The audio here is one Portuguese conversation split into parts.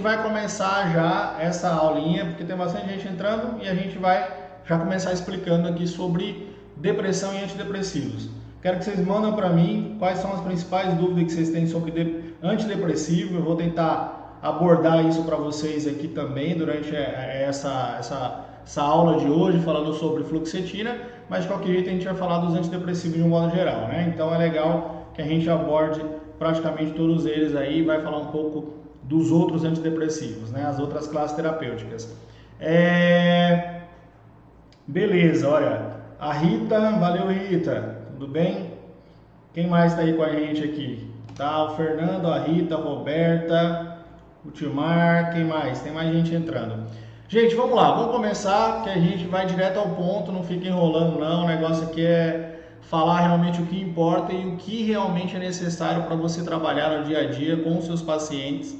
vai começar já essa aulinha, porque tem bastante gente entrando e a gente vai já começar explicando aqui sobre depressão e antidepressivos. Quero que vocês mandem para mim quais são as principais dúvidas que vocês têm sobre antidepressivo. Eu vou tentar abordar isso para vocês aqui também durante essa aula de hoje, falando sobre fluoxetina, mas de qualquer jeito a gente vai falar dos antidepressivos de um modo geral, né? Então é legal que a gente aborde praticamente todos eles aí, vai falar um pouco dos outros antidepressivos, né? As outras classes terapêuticas. Beleza, olha, a Rita, valeu Rita, tudo bem? Quem mais está aí com a gente aqui? Tá, o Fernando, a Rita, a Roberta, o Tilmar, quem mais? Tem mais gente entrando. Gente, vamos lá, vamos começar, que a gente vai direto ao ponto, não fica enrolando não, o negócio aqui é falar realmente o que importa e o que realmente é necessário para você trabalhar no dia a dia com os seus pacientes,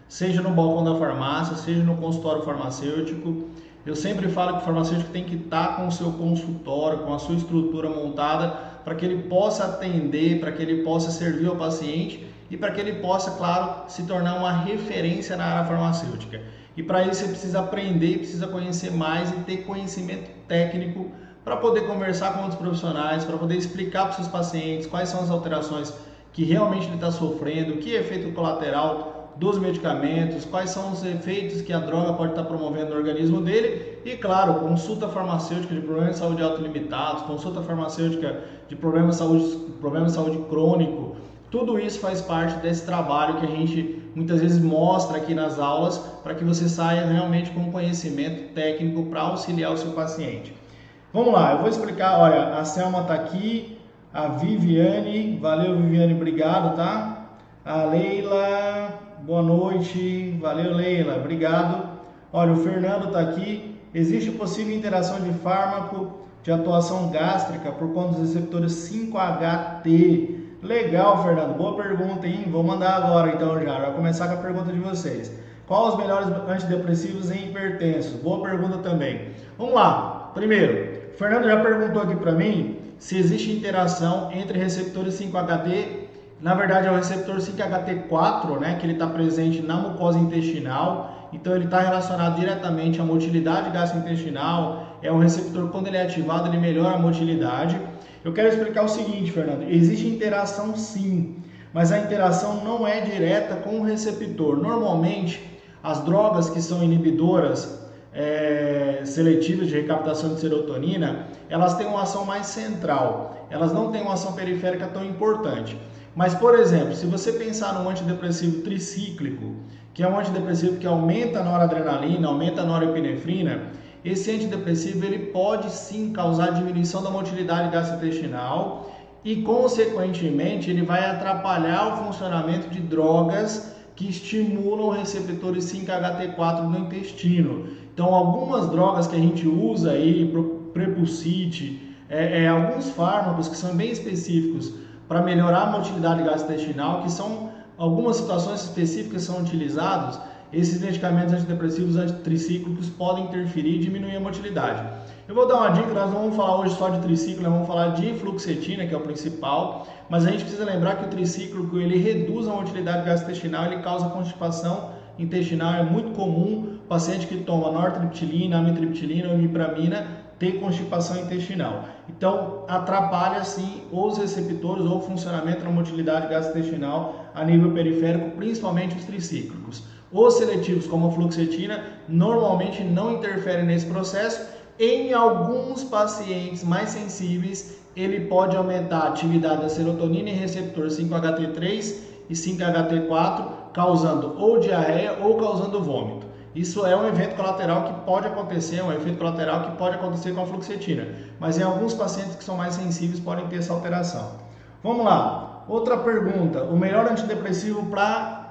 seja no balcão da farmácia, seja no consultório farmacêutico. Eu sempre falo que o farmacêutico tem que estar com o seu consultório, com a sua estrutura montada, para que ele possa atender, para que ele possa servir ao paciente e para que ele possa, claro, se tornar uma referência na área farmacêutica. E para isso você precisa aprender, precisa conhecer mais e ter conhecimento técnico para poder conversar com outros profissionais, para poder explicar para os seus pacientes quais são as alterações que realmente ele está sofrendo, o que é efeito colateral dos medicamentos, quais são os efeitos que a droga pode estar promovendo no organismo dele e, claro, consulta farmacêutica de problemas de saúde autolimitados, consulta farmacêutica de problemas de saúde crônico. Tudo isso faz parte desse trabalho que a gente muitas vezes mostra aqui nas aulas para que você saia realmente com conhecimento técnico para auxiliar o seu paciente. Vamos lá, eu vou explicar, olha, a Selma está aqui, a Viviane, valeu Viviane, obrigado, tá? A Leila, boa noite, valeu Leila, obrigado. Olha, o Fernando está aqui, existe possível interação de fármaco de atuação gástrica por conta dos receptores 5-HT? Legal, Fernando, boa pergunta, hein? Vou mandar agora então já, vai começar com a pergunta de vocês. Qual os melhores antidepressivos em hipertensos? Boa pergunta também. Vamos lá, primeiro, o Fernando já perguntou aqui para mim se existe interação entre receptores 5-HT, na verdade é o receptor 5-HT4, né, que ele está presente na mucosa intestinal, então ele está relacionado diretamente à motilidade gastrointestinal, é um receptor, quando ele é ativado, ele melhora a motilidade. Eu quero explicar o seguinte, Fernando, existe interação sim, mas a interação não é direta com o receptor. Normalmente, as drogas que são inibidoras seletivas de recaptação de serotonina, elas têm uma ação mais central, elas não têm uma ação periférica tão importante. Mas, por exemplo, se você pensar num antidepressivo tricíclico, que é um antidepressivo que aumenta a noradrenalina, aumenta a norepinefrina, esse antidepressivo ele pode sim causar diminuição da motilidade gastrointestinal e, consequentemente, ele vai atrapalhar o funcionamento de drogas que estimulam receptores 5-HT4 no intestino. Então, algumas drogas que a gente usa aí, Prepulsite, alguns fármacos que são bem específicos para melhorar a motilidade gastrointestinal, que são algumas situações específicas são utilizados. Esses medicamentos antidepressivos antitricíclicos podem interferir e diminuir a motilidade. Eu vou dar uma dica, nós não vamos falar hoje só de tricíclico, nós vamos falar de fluoxetina, que é o principal, mas a gente precisa lembrar que o tricíclico ele reduz a motilidade gastrointestinal, ele causa constipação intestinal, é muito comum o paciente que toma nortriptilina, amitriptilina ou imipramina ter constipação intestinal. Então, atrapalha sim os receptores ou o funcionamento da motilidade gastrointestinal a nível periférico, principalmente os tricíclicos. Os seletivos, como a fluoxetina, normalmente não interferem nesse processo. Em alguns pacientes mais sensíveis, ele pode aumentar a atividade da serotonina em receptor 5-HT3 e 5-HT4, causando ou diarreia ou causando vômito. Isso é um evento colateral que pode acontecer, um efeito colateral que pode acontecer com a fluoxetina, mas em alguns pacientes que são mais sensíveis podem ter essa alteração. Vamos lá, outra pergunta, o melhor antidepressivo para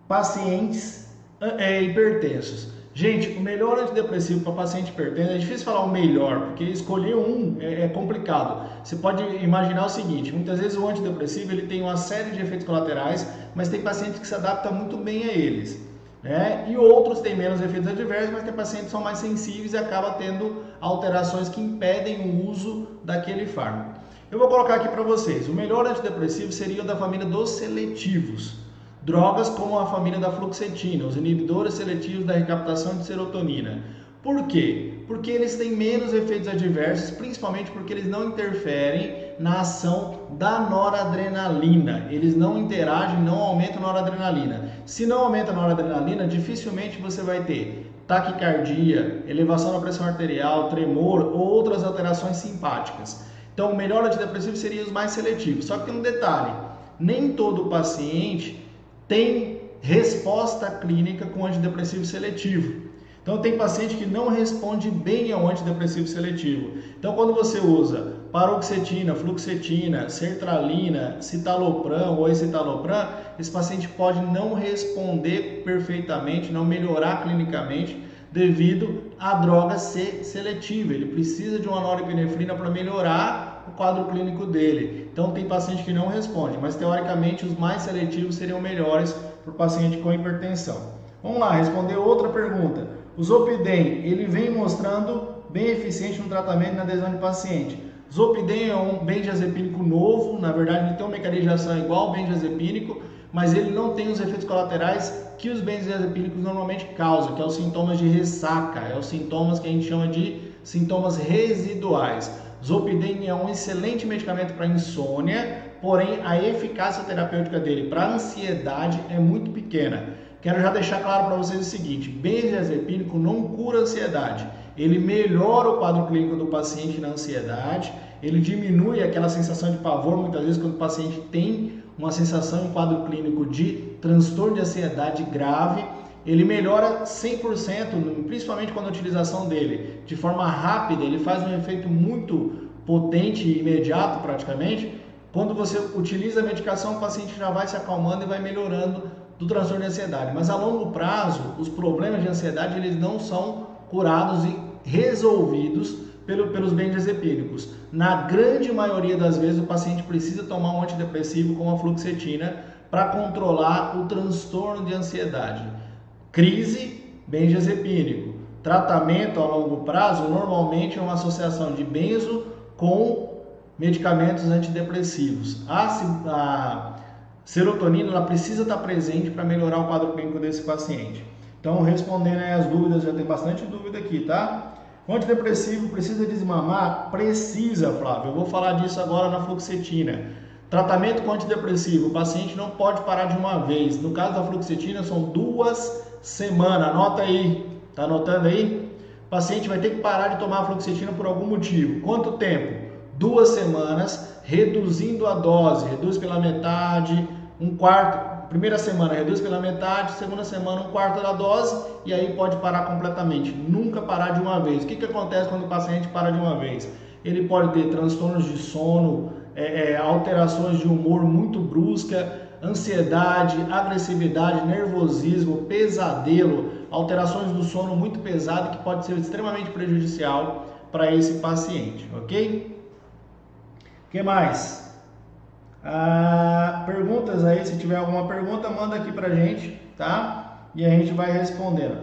pacientes hipertensos. Gente, o melhor antidepressivo para paciente hipertenso, é difícil falar o melhor, porque escolher um é complicado. Você pode imaginar o seguinte, muitas vezes o antidepressivo ele tem uma série de efeitos colaterais, mas tem pacientes que se adaptam muito bem a eles, né? E outros têm menos efeitos adversos, mas tem pacientes que são mais sensíveis e acabam tendo alterações que impedem o uso daquele fármaco. Eu vou colocar aqui para vocês, o melhor antidepressivo seria o da família dos seletivos. drogas como a família da fluoxetina, os inibidores seletivos da recaptação de serotonina. Por quê? Porque eles têm menos efeitos adversos, principalmente porque eles não interferem na ação da noradrenalina. Eles não interagem, não aumentam a noradrenalina. Se não aumenta a noradrenalina, dificilmente você vai ter taquicardia, elevação da pressão arterial, tremor ou outras alterações simpáticas. Então, o melhor antidepressivo seria os mais seletivos. Só que tem um detalhe, nem todo paciente tem resposta clínica com antidepressivo seletivo. Então, tem paciente que não responde bem ao antidepressivo seletivo. Então, quando você usa paroxetina, fluoxetina, sertralina, citalopram ou escitalopram, esse paciente pode não responder perfeitamente, não melhorar clinicamente devido à droga ser seletiva. Ele precisa de uma norepinefrina para melhorar o quadro clínico dele. Então, tem paciente que não responde, mas teoricamente os mais seletivos seriam melhores para o paciente com hipertensão. Vamos lá, responder outra pergunta. O Zolpidem, ele vem mostrando bem eficiente no tratamento e na adesão de paciente. Zolpidem é um benzodiazepínico novo, na verdade ele tem um mecanismo de ação igual ao benzodiazepínico, mas ele não tem os efeitos colaterais que os benzodiazepínicos normalmente causam, que é os sintomas de ressaca, é os sintomas que a gente chama de sintomas residuais. Zolpidem é um excelente medicamento para insônia, porém a eficácia terapêutica dele para ansiedade é muito pequena. Quero já deixar claro para vocês o seguinte, benzodiazepínico não cura a ansiedade, ele melhora o quadro clínico do paciente na ansiedade, ele diminui aquela sensação de pavor, muitas vezes quando o paciente tem uma sensação em quadro clínico de transtorno de ansiedade grave, ele melhora 100%, principalmente quando a utilização dele de forma rápida, ele faz um efeito muito potente e imediato praticamente. Quando você utiliza a medicação, o paciente já vai se acalmando e vai melhorando do transtorno de ansiedade, mas a longo prazo os problemas de ansiedade eles não são curados e resolvidos pelos benzodiazepínicos. Na grande maioria das vezes o paciente precisa tomar um antidepressivo como a fluoxetina para controlar o transtorno de ansiedade. Crise, benzodiazepínico. Tratamento a longo prazo normalmente é uma associação de benzo com medicamentos antidepressivos. A serotonina ela precisa estar presente para melhorar o quadro clínico desse paciente. Então, respondendo aí as dúvidas, já tem bastante dúvida aqui, tá? O antidepressivo precisa desmamar? Precisa, Flávio. Eu vou falar disso agora na fluoxetina. Tratamento com antidepressivo, o paciente não pode parar de uma vez. No caso da fluoxetina, são 2 semanas. Anota aí. Tá anotando aí? O paciente vai ter que parar de tomar a fluoxetina por algum motivo. Quanto tempo? 2 semanas, reduzindo a dose, reduz pela metade, 1/4, primeira semana reduz pela metade, segunda semana 1/4 da dose e aí pode parar completamente, nunca parar de uma vez. O que acontece quando o paciente para de uma vez? Ele pode ter transtornos de sono, alterações de humor muito brusca, ansiedade, agressividade, nervosismo, pesadelo, alterações do sono muito pesado que pode ser extremamente prejudicial para esse paciente, ok? O que mais? Perguntas aí, se tiver alguma pergunta, manda aqui pra gente, tá? E a gente vai respondendo.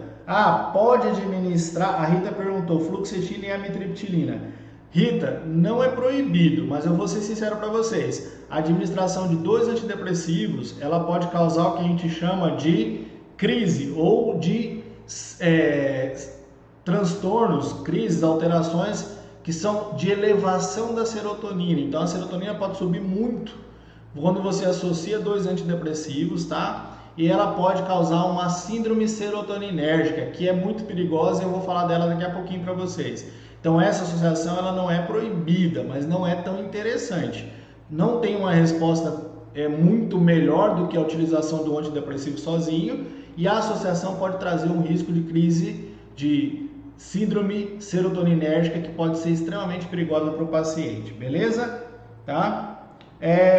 Pode administrar, a Rita perguntou, fluoxetina e amitriptilina. Rita, não é proibido, mas eu vou ser sincero para vocês. A administração de 2 antidepressivos, ela pode causar o que a gente chama de crise ou de transtornos, crises, alterações que são de elevação da serotonina. Então a serotonina pode subir muito quando você associa 2 antidepressivos, tá? E ela pode causar uma síndrome serotoninérgica, que é muito perigosa e eu vou falar dela daqui a pouquinho para vocês. Então essa associação ela não é proibida, mas não é tão interessante. Não tem uma resposta muito melhor do que a utilização do antidepressivo sozinho e a associação pode trazer um risco de crise de síndrome serotoninérgica que pode ser extremamente perigosa para o paciente, beleza? Tá?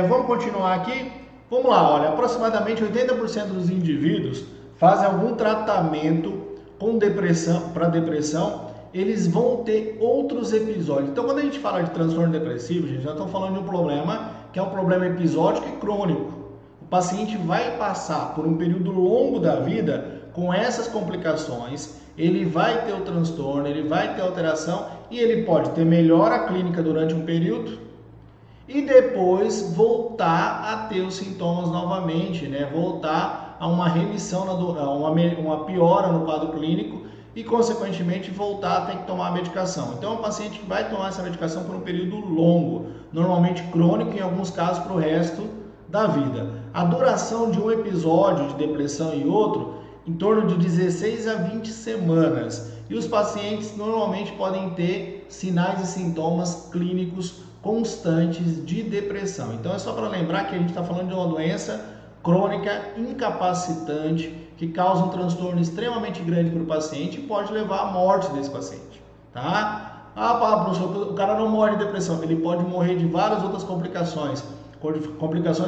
Vamos continuar aqui? Vamos lá, olha, aproximadamente 80% dos indivíduos fazem algum tratamento com depressão, para depressão, eles vão ter outros episódios. Então, quando a gente fala de transtorno depressivo, gente, já estamos falando de um problema que é um problema episódico e crônico. O paciente vai passar por um período longo da vida com essas complicações, ele vai ter o transtorno, ele vai ter alteração e ele pode ter melhora clínica durante um período e depois voltar a ter os sintomas novamente, né? Voltar a uma remissão, uma piora no quadro clínico e, consequentemente, voltar a ter que tomar a medicação. Então, é um paciente que vai tomar essa medicação por um período longo, normalmente crônico, em alguns casos para o resto da vida. A duração de um episódio de depressão e outro, em torno de 16 a 20 semanas. E os pacientes normalmente podem ter sinais e sintomas clínicos constantes de depressão. Então é só para lembrar que a gente está falando de uma doença crônica incapacitante que causa um transtorno extremamente grande para o paciente e pode levar à morte desse paciente, tá? Professor, o cara não morre de depressão, ele pode morrer de várias outras complicações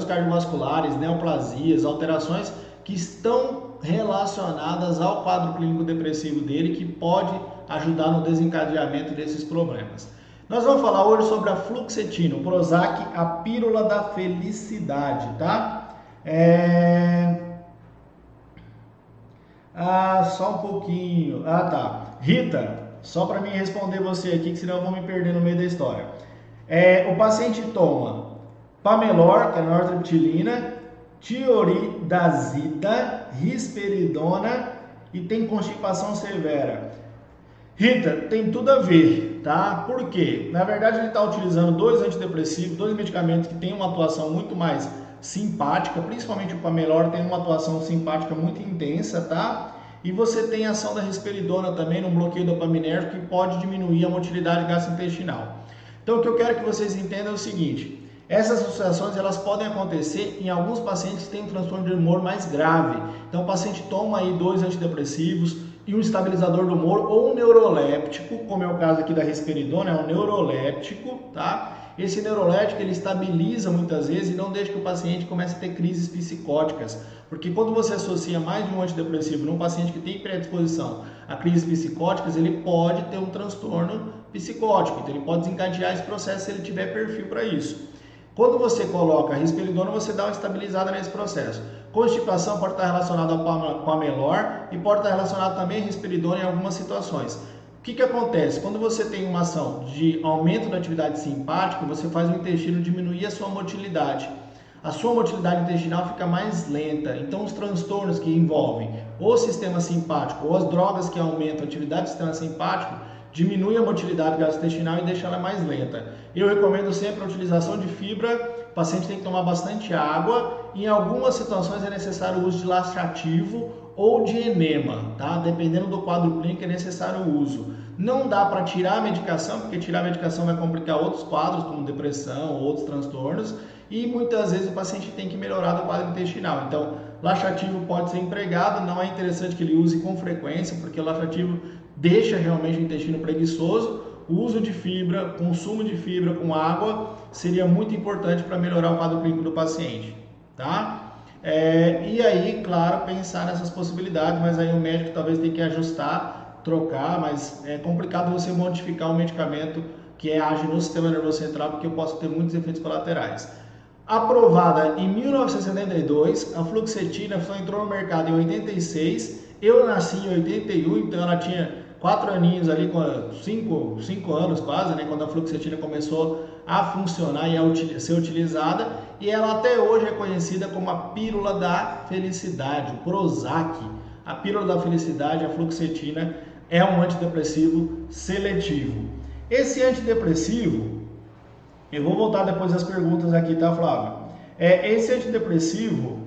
cardiovasculares, neoplasias, alterações que estão relacionadas ao quadro clínico depressivo dele, que pode ajudar no desencadeamento desses problemas. Nós vamos falar hoje sobre a fluoxetina, o Prozac, a pílula da felicidade, tá? Só um pouquinho. Tá. Rita, só para mim responder você aqui, que senão eu vou me perder no meio da história. O paciente toma Pamelor, que é a nortriptilina, tioridazida, risperidona e tem constipação severa. Rita, tem tudo a ver, tá? Por quê? Na verdade, ele está utilizando dois antidepressivos, dois medicamentos que têm uma atuação muito mais simpática, principalmente o Pamelor tem uma atuação simpática muito intensa, tá? E você tem a ação da risperidona também, no bloqueio dopaminérgico, que pode diminuir a motilidade gastrointestinal. Então, o que eu quero que vocês entendam é o seguinte: essas associações elas podem acontecer em alguns pacientes que têm um transtorno de humor mais grave. Então o paciente toma aí dois antidepressivos e um estabilizador do humor ou um neuroléptico, como é o caso aqui da risperidona, é um neuroléptico, tá? Esse neuroléptico ele estabiliza muitas vezes e não deixa que o paciente comece a ter crises psicóticas, porque quando você associa mais de um antidepressivo num paciente que tem predisposição a crises psicóticas, ele pode ter um transtorno psicótico, então ele pode desencadear esse processo se ele tiver perfil para isso. Quando você coloca a risperidona, você dá uma estabilizada nesse processo. Constipação pode estar relacionada com a Pamelor e pode estar relacionada também a risperidona em algumas situações. O que acontece? Quando você tem uma ação de aumento da atividade simpática, você faz o intestino diminuir a sua motilidade. A sua motilidade intestinal fica mais lenta. Então, os transtornos que envolvem o sistema simpático ou as drogas que aumentam a atividade do sistema simpático diminui a motilidade gastrointestinal e deixa ela mais lenta. Eu recomendo sempre a utilização de fibra, o paciente tem que tomar bastante água, e em algumas situações é necessário o uso de laxativo ou de enema, tá? Dependendo do quadro clínico é necessário o uso. Não dá para tirar a medicação, porque tirar a medicação vai complicar outros quadros, como depressão ou outros transtornos, e muitas vezes o paciente tem que melhorar do quadro intestinal. Então, laxativo pode ser empregado, não é interessante que ele use com frequência, porque o laxativo deixa realmente o intestino preguiçoso. O uso de fibra, consumo de fibra com água seria muito importante para melhorar o quadro clínico do paciente, tá? E aí, claro, pensar nessas possibilidades, mas aí o médico talvez tenha que ajustar, trocar, mas é complicado você modificar um medicamento que age no sistema nervoso central, porque eu posso ter muitos efeitos colaterais. Aprovada em 1972, a fluoxetina só entrou no mercado em 86, eu nasci em 81, então ela tinha 4 aninhos ali, 5 anos quase, né, quando a fluoxetina começou a funcionar e a ser utilizada, e ela até hoje é conhecida como a pílula da felicidade, o Prozac. A pílula da felicidade, a fluoxetina, é um antidepressivo seletivo. Esse antidepressivo, eu vou voltar depois às perguntas aqui, tá, Flávio? Esse antidepressivo,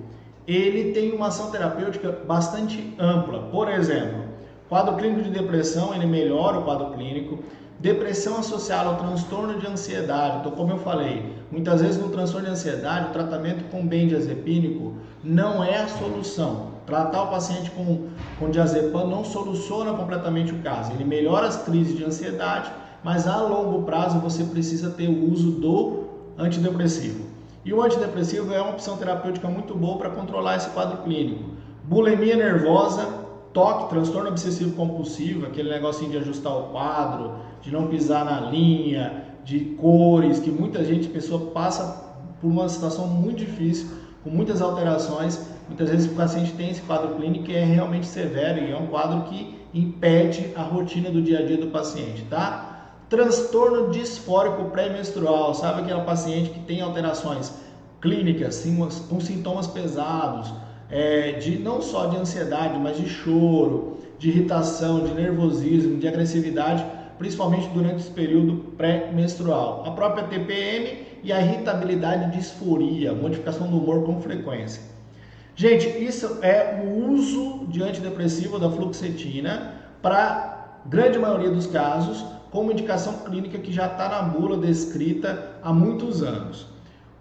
ele tem uma ação terapêutica bastante ampla. Por exemplo, quadro clínico de depressão, ele melhora o quadro clínico. Depressão associada ao transtorno de ansiedade. Então, como eu falei, muitas vezes no transtorno de ansiedade, o tratamento com benzodiazepínico não é a solução. Tratar o paciente com diazepam não soluciona completamente o caso. Ele melhora as crises de ansiedade, mas a longo prazo você precisa ter o uso do antidepressivo. E o antidepressivo é uma opção terapêutica muito boa para controlar esse quadro clínico. Bulimia nervosa, TOC, transtorno obsessivo compulsivo, aquele negocinho de ajustar o quadro, de não pisar na linha, de cores, que muita pessoa passa por uma situação muito difícil, com muitas alterações. Muitas vezes o paciente tem esse quadro clínico que é realmente severo e é um quadro que impede a rotina do dia a dia do paciente, tá? Transtorno disfórico pré-menstrual, sabe aquela paciente que tem alterações clínicas, com sintomas pesados, não só de ansiedade, mas de choro, de irritação, de nervosismo, de agressividade, principalmente durante esse período pré-menstrual. A própria TPM e a irritabilidade e disforia, modificação do humor com frequência. Gente, isso é o uso de antidepressivo da fluoxetina para grande maioria dos casos, com uma indicação clínica que já está na bula descrita há muitos anos.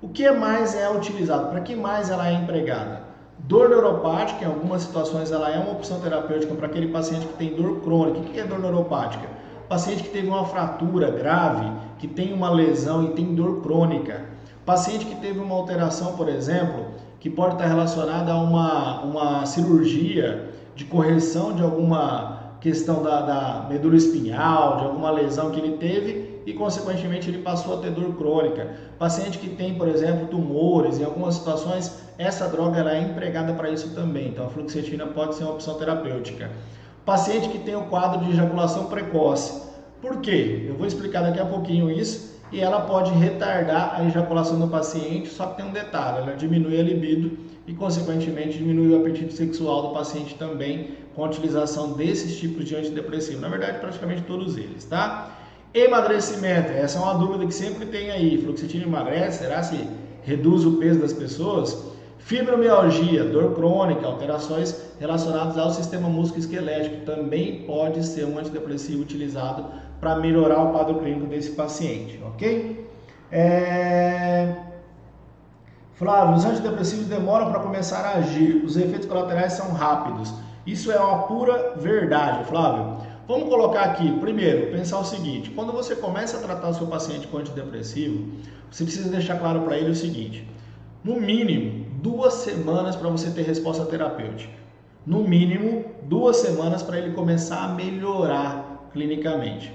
O que mais é utilizado? Para que mais ela é empregada? Dor neuropática, em algumas situações ela é uma opção terapêutica para aquele paciente que tem dor crônica. O que é dor neuropática? Paciente que teve uma fratura grave, que tem uma lesão e tem dor crônica. Paciente que teve uma alteração, por exemplo, que pode estar relacionada a uma cirurgia de correção de alguma questão da medula espinhal, de alguma lesão que ele teve e, consequentemente, ele passou a ter dor crônica. Paciente que tem, por exemplo, tumores, em algumas situações, essa droga ela é empregada para isso também. Então, a fluoxetina pode ser uma opção terapêutica. Paciente que tem o quadro de ejaculação precoce. Por quê? Eu vou explicar daqui a pouquinho isso. E ela pode retardar a ejaculação do paciente, só que tem um detalhe, ela diminui a libido e, consequentemente, diminui o apetite sexual do paciente também com a utilização desses tipos de antidepressivo. Na verdade, praticamente todos eles, tá? Emagrecimento, essa é uma dúvida que sempre tem aí. Fluoxetina emagrece? Será se reduz o peso das pessoas? Fibromialgia, dor crônica, alterações relacionadas ao sistema músculo-esquelético, também pode ser um antidepressivo utilizado para melhorar o quadro clínico desse paciente, ok? Flávio, os antidepressivos demoram para começar a agir, os efeitos colaterais são rápidos. Isso é uma pura verdade, Flávio. Vamos colocar aqui, primeiro, pensar o seguinte: quando você começa a tratar o seu paciente com antidepressivo, você precisa deixar claro para ele o seguinte: no mínimo 2 semanas para você ter resposta terapêutica. No mínimo 2 semanas para ele começar a melhorar clinicamente.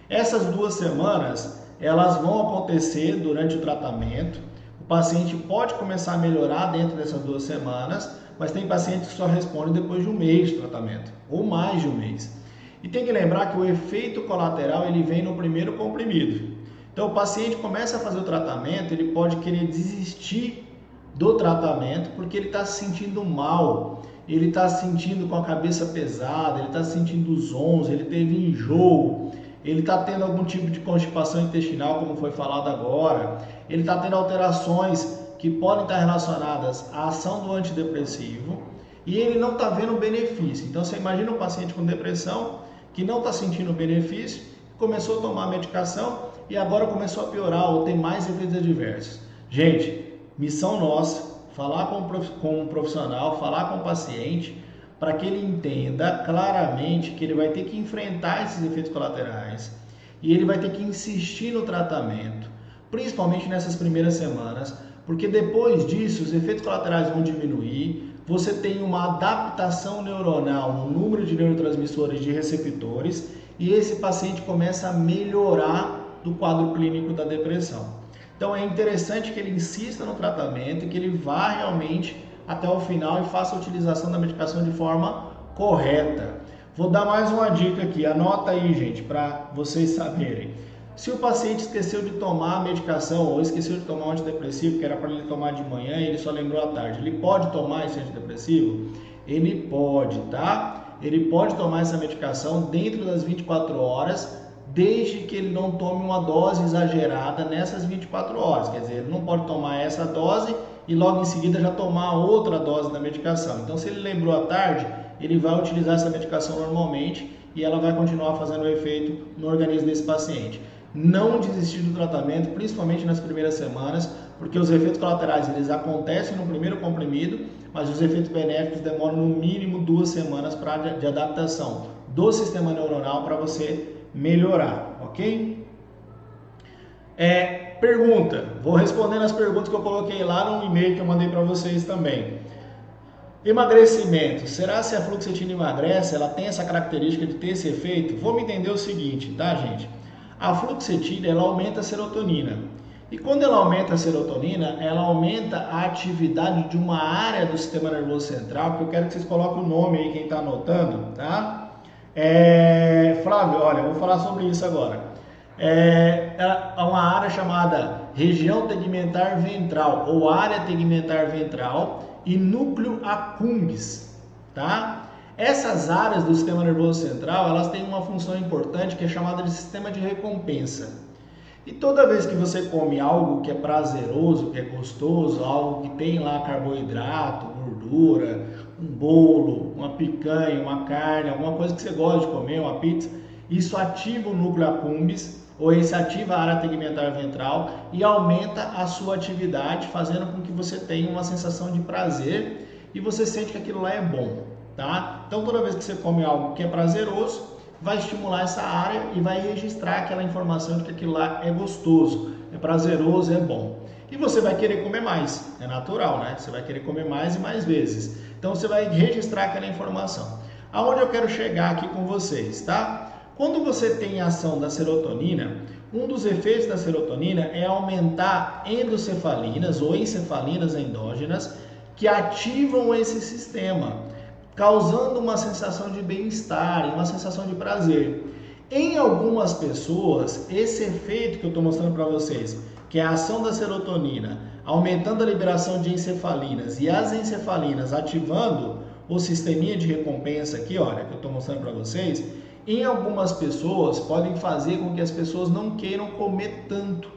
Essas 2 semanas, elas vão acontecer durante o tratamento. O paciente pode começar a melhorar dentro dessas 2 semanas, mas tem pacientes que só respondem depois de 1 mês de tratamento, ou mais de 1 mês. E tem que lembrar que o efeito colateral ele vem no primeiro comprimido. Então o paciente começa a fazer o tratamento, ele pode querer desistir do tratamento porque ele está se sentindo mal, ele está se sentindo com a cabeça pesada, ele está se sentindo zonzo, ele teve enjoo, ele está tendo algum tipo de constipação intestinal, como foi falado agora, ele está tendo alterações que podem estar relacionadas à ação do antidepressivo e ele não está vendo o benefício. Então você imagina um paciente com depressão que não está sentindo o benefício, começou a tomar a medicação e agora começou a piorar ou tem mais efeitos adversos. Gente, missão nossa, falar com um profissional, falar com o paciente, para que ele entenda claramente que ele vai ter que enfrentar esses efeitos colaterais e ele vai ter que insistir no tratamento, principalmente nessas primeiras semanas, porque depois disso os efeitos colaterais vão diminuir, você tem uma adaptação neuronal no número de neurotransmissores de receptores e esse paciente começa a melhorar do quadro clínico da depressão. Então é interessante que ele insista no tratamento e que ele vá realmente até o final e faça a utilização da medicação de forma correta. Vou dar mais uma dica aqui, anota aí, gente, para vocês saberem. Se o paciente esqueceu de tomar a medicação ou esqueceu de tomar um antidepressivo, que era para ele tomar de manhã e ele só lembrou à tarde, ele pode tomar esse antidepressivo? Ele pode, tá? Ele pode tomar essa medicação dentro das 24 horas, desde que ele não tome uma dose exagerada nessas 24 horas. Quer dizer, ele não pode tomar essa dose e logo em seguida já tomar outra dose da medicação. Então, se ele lembrou à tarde, ele vai utilizar essa medicação normalmente e ela vai continuar fazendo efeito no organismo desse paciente. Não desistir do tratamento, principalmente nas primeiras semanas, porque os efeitos colaterais eles acontecem no primeiro comprimido, mas os efeitos benéficos demoram no mínimo 2 semanas de adaptação do sistema neuronal para você melhorar, ok? Pergunta, vou respondendo as perguntas que eu coloquei lá no e-mail que eu mandei para vocês também. Emagrecimento, será se a fluoxetina emagrece? Ela tem essa característica de ter esse efeito? Vamos entender o seguinte, tá, gente? A fluoxetina, ela aumenta a serotonina. E quando ela aumenta a serotonina, ela aumenta a atividade de uma área do sistema nervoso central, que eu quero que vocês coloquem o nome aí, quem está anotando, tá? Flávio, olha, eu vou falar sobre isso agora. é uma área chamada região tegmentar ventral ou área tegmentar ventral e núcleo accumbens, tá? Essas áreas do sistema nervoso central, elas têm uma função importante que é chamada de sistema de recompensa. E toda vez que você come algo que é prazeroso, que é gostoso, algo que tem lá carboidrato, gordura, um bolo, uma picanha, uma carne, alguma coisa que você gosta de comer, uma pizza, isso ativa o núcleo accumbens, ou isso ativa a área tegmentar ventral e aumenta a sua atividade, fazendo com que você tenha uma sensação de prazer e você sente que aquilo lá é bom, tá? Então toda vez que você come algo que é prazeroso, vai estimular essa área e vai registrar aquela informação de que aquilo lá é gostoso, é prazeroso, é bom. E você vai querer comer mais, é natural, né? Você vai querer comer mais e mais vezes. Então você vai registrar aquela informação. Aonde eu quero chegar aqui com vocês, tá? Quando você tem a ação da serotonina, um dos efeitos da serotonina é aumentar endocefalinas ou encefalinas endógenas que ativam esse sistema, causando uma sensação de bem-estar, uma sensação de prazer. Em algumas pessoas, esse efeito que eu estou mostrando para vocês, que é a ação da serotonina, aumentando a liberação de encefalinas e as encefalinas ativando o sisteminha de recompensa aqui, olha, que eu estou mostrando para vocês, em algumas pessoas podem fazer com que as pessoas não queiram comer tanto,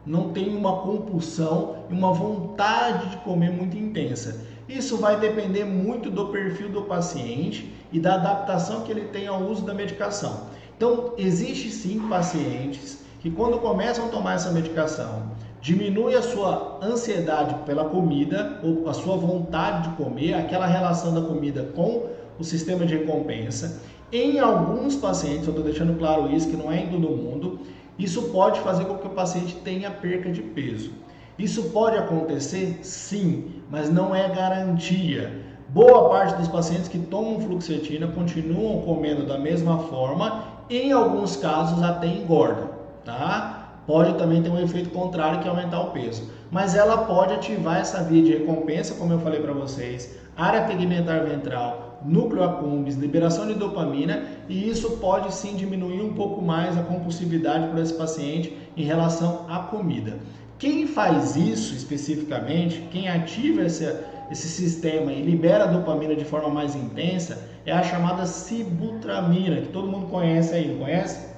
não tenham uma compulsão e uma vontade de comer muito intensa. Isso vai depender muito do perfil do paciente e da adaptação que ele tem ao uso da medicação. Então, existe sim pacientes que quando começam a tomar essa medicação, diminui a sua ansiedade pela comida ou a sua vontade de comer, aquela relação da comida com o sistema de recompensa. Em alguns pacientes, eu estou deixando claro isso, que não é em todo mundo, isso pode fazer com que o paciente tenha perca de peso. Isso pode acontecer? Sim, mas não é garantia. Boa parte dos pacientes que tomam fluoxetina continuam comendo da mesma forma, em alguns casos até engordam, tá? Pode também ter um efeito contrário, que é aumentar o peso. Mas ela pode ativar essa via de recompensa, como eu falei para vocês, área tegmentar ventral, núcleo accumbens, liberação de dopamina, e isso pode sim diminuir um pouco mais a compulsividade para esse paciente em relação à comida. Quem faz isso especificamente, quem ativa esse sistema e libera a dopamina de forma mais intensa, é a chamada sibutramina, que todo mundo conhece aí, não conhece?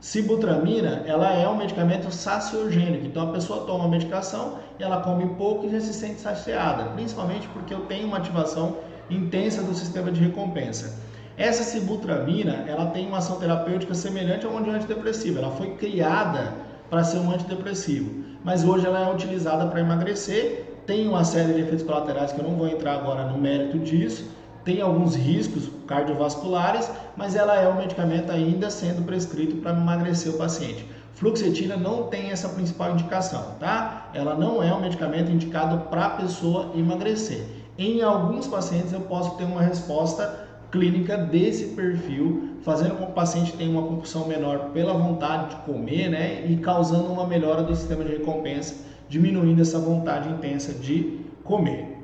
Sibutramina, ela é um medicamento saciogênico, então a pessoa toma a medicação, ela come pouco e já se sente saciada, principalmente porque eu tenho uma ativação intensa do sistema de recompensa. Essa sibutramina, ela tem uma ação terapêutica semelhante a uma de antidepressiva, ela foi criada para ser um antidepressivo, mas hoje ela é utilizada para emagrecer, tem uma série de efeitos colaterais que eu não vou entrar agora no mérito disso, tem alguns riscos cardiovasculares, mas ela é um medicamento ainda sendo prescrito para emagrecer o paciente. Fluoxetina não tem essa principal indicação, tá? Ela não é um medicamento indicado para a pessoa emagrecer. Em alguns pacientes eu posso ter uma resposta clínica desse perfil, fazendo com que o paciente tenha uma compulsão menor pela vontade de comer, né? E causando uma melhora do sistema de recompensa, diminuindo essa vontade intensa de comer.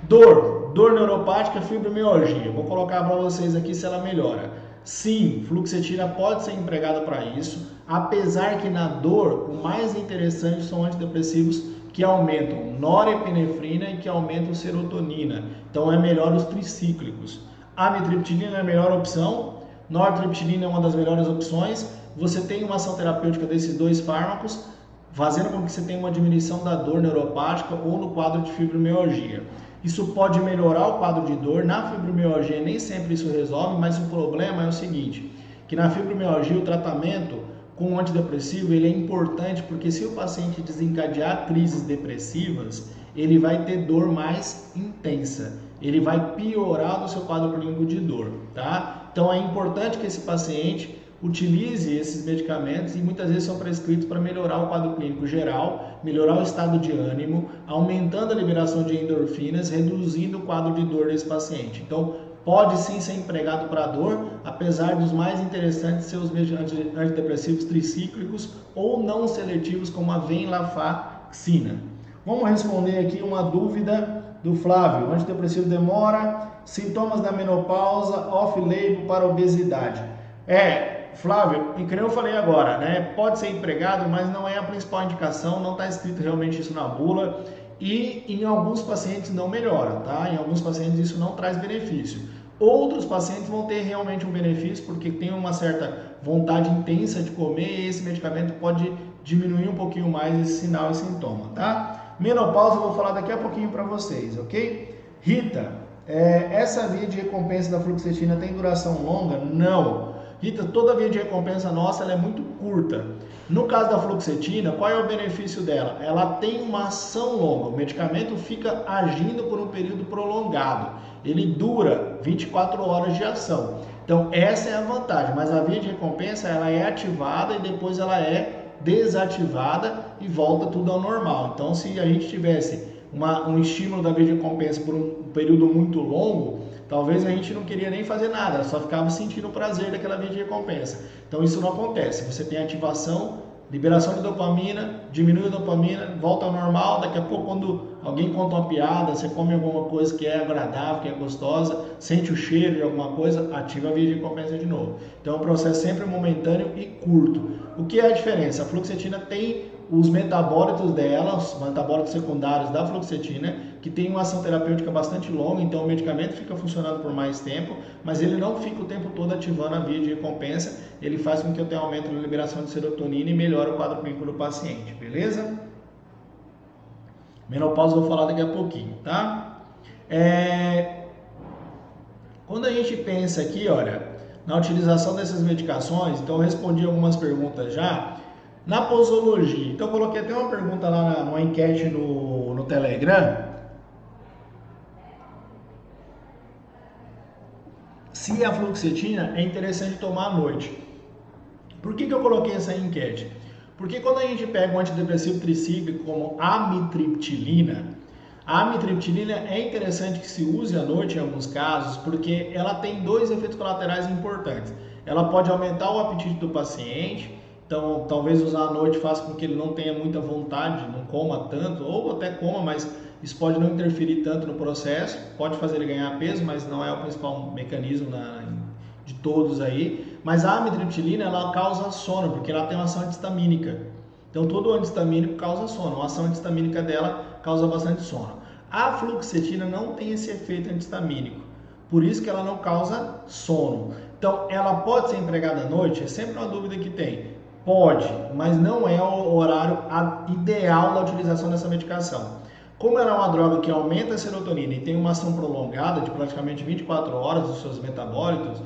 Dor neuropática, fibromialgia. Vou colocar para vocês aqui se ela melhora. Sim, fluoxetina pode ser empregada para isso, apesar que na dor o mais interessante são antidepressivos que aumentam norepinefrina e que aumentam serotonina. Então é melhor os tricíclicos. A amitriptilina é a melhor opção, nortriptilina é uma das melhores opções. Você tem uma ação terapêutica desses dois fármacos, fazendo com que você tenha uma diminuição da dor neuropática ou no quadro de fibromialgia. Isso pode melhorar o quadro de dor. Na fibromialgia nem sempre isso resolve, mas o problema é o seguinte, que na fibromialgia o tratamento com o antidepressivo ele é importante porque se o paciente desencadear crises depressivas, ele vai ter dor mais intensa, ele vai piorar o seu quadro clínico de dor, tá? Então é importante que esse paciente utilize esses medicamentos e muitas vezes são prescritos para melhorar o quadro clínico geral, melhorar o estado de ânimo, aumentando a liberação de endorfinas, reduzindo o quadro de dor desse paciente. Então, pode sim ser empregado para dor, apesar dos mais interessantes ser os antidepressivos tricíclicos ou não seletivos, como a venlafaxina. Vamos responder aqui uma dúvida do Flávio. O antidepressivo demora, sintomas da menopausa, off-label para obesidade. Flávio, e como eu falei agora, né? Pode ser empregado, mas não é a principal indicação, não está escrito realmente isso na bula. E em alguns pacientes não melhora, tá? Em alguns pacientes isso não traz benefício. Outros pacientes vão ter realmente um benefício porque tem uma certa vontade intensa de comer e esse medicamento pode diminuir um pouquinho mais esse sinal e sintoma, tá? Menopausa eu vou falar daqui a pouquinho para vocês, ok? Rita, essa via de recompensa da fluoxetina tem duração longa? Não. Rita, toda via de recompensa nossa ela é muito curta. No caso da fluoxetina, qual é o benefício dela? Ela tem uma ação longa, o medicamento fica agindo por um período prolongado. Ele dura 24 horas de ação. Então essa é a vantagem, mas a via de recompensa ela é ativada e depois ela é desativada e volta tudo ao normal. Então se a gente tivesse um estímulo da via de recompensa por um período muito longo, talvez a gente não queria nem fazer nada, só ficava sentindo o prazer daquela via de recompensa. Então isso não acontece, você tem ativação, liberação de dopamina, diminui a dopamina, volta ao normal, daqui a pouco quando alguém conta uma piada, você come alguma coisa que é agradável, que é gostosa, sente o cheiro de alguma coisa, ativa a via de recompensa de novo. Então é um processo sempre momentâneo e curto. O que é a diferença? A fluoxetina tem os metabólitos dela, os metabólitos secundários da fluoxetina, que tem uma ação terapêutica bastante longa, então o medicamento fica funcionando por mais tempo, mas ele não fica o tempo todo ativando a via de recompensa, ele faz com que eu tenha aumento na liberação de serotonina e melhore o quadro clínico do paciente, beleza? Menopausa eu vou falar daqui a pouquinho, tá? Quando a gente pensa aqui, olha, na utilização dessas medicações, então eu respondi algumas perguntas já. Na posologia, então eu coloquei até uma pergunta lá numa enquete no Telegram. Se a fluoxetina é interessante tomar à noite. Por que eu coloquei essa enquete? Porque quando a gente pega um antidepressivo tricíclico como a amitriptilina é interessante que se use à noite em alguns casos, porque ela tem dois efeitos colaterais importantes. Ela pode aumentar o apetite do paciente, então talvez usar à noite faça com que ele não tenha muita vontade, não coma tanto, ou até coma, mas isso pode não interferir tanto no processo, pode fazer ele ganhar peso, mas não é o principal mecanismo de todos aí. Mas a amitriptilina ela causa sono, porque ela tem uma ação antihistamínica. Então todo antihistamínico causa sono, a ação antihistamínica dela causa bastante sono. A fluoxetina não tem esse efeito antihistamínico, por isso que ela não causa sono. Então ela pode ser empregada à noite? É sempre uma dúvida que tem. Pode, mas não é o horário ideal da utilização dessa medicação. Como ela é uma droga que aumenta a serotonina e tem uma ação prolongada de praticamente 24 horas dos seus metabólitos,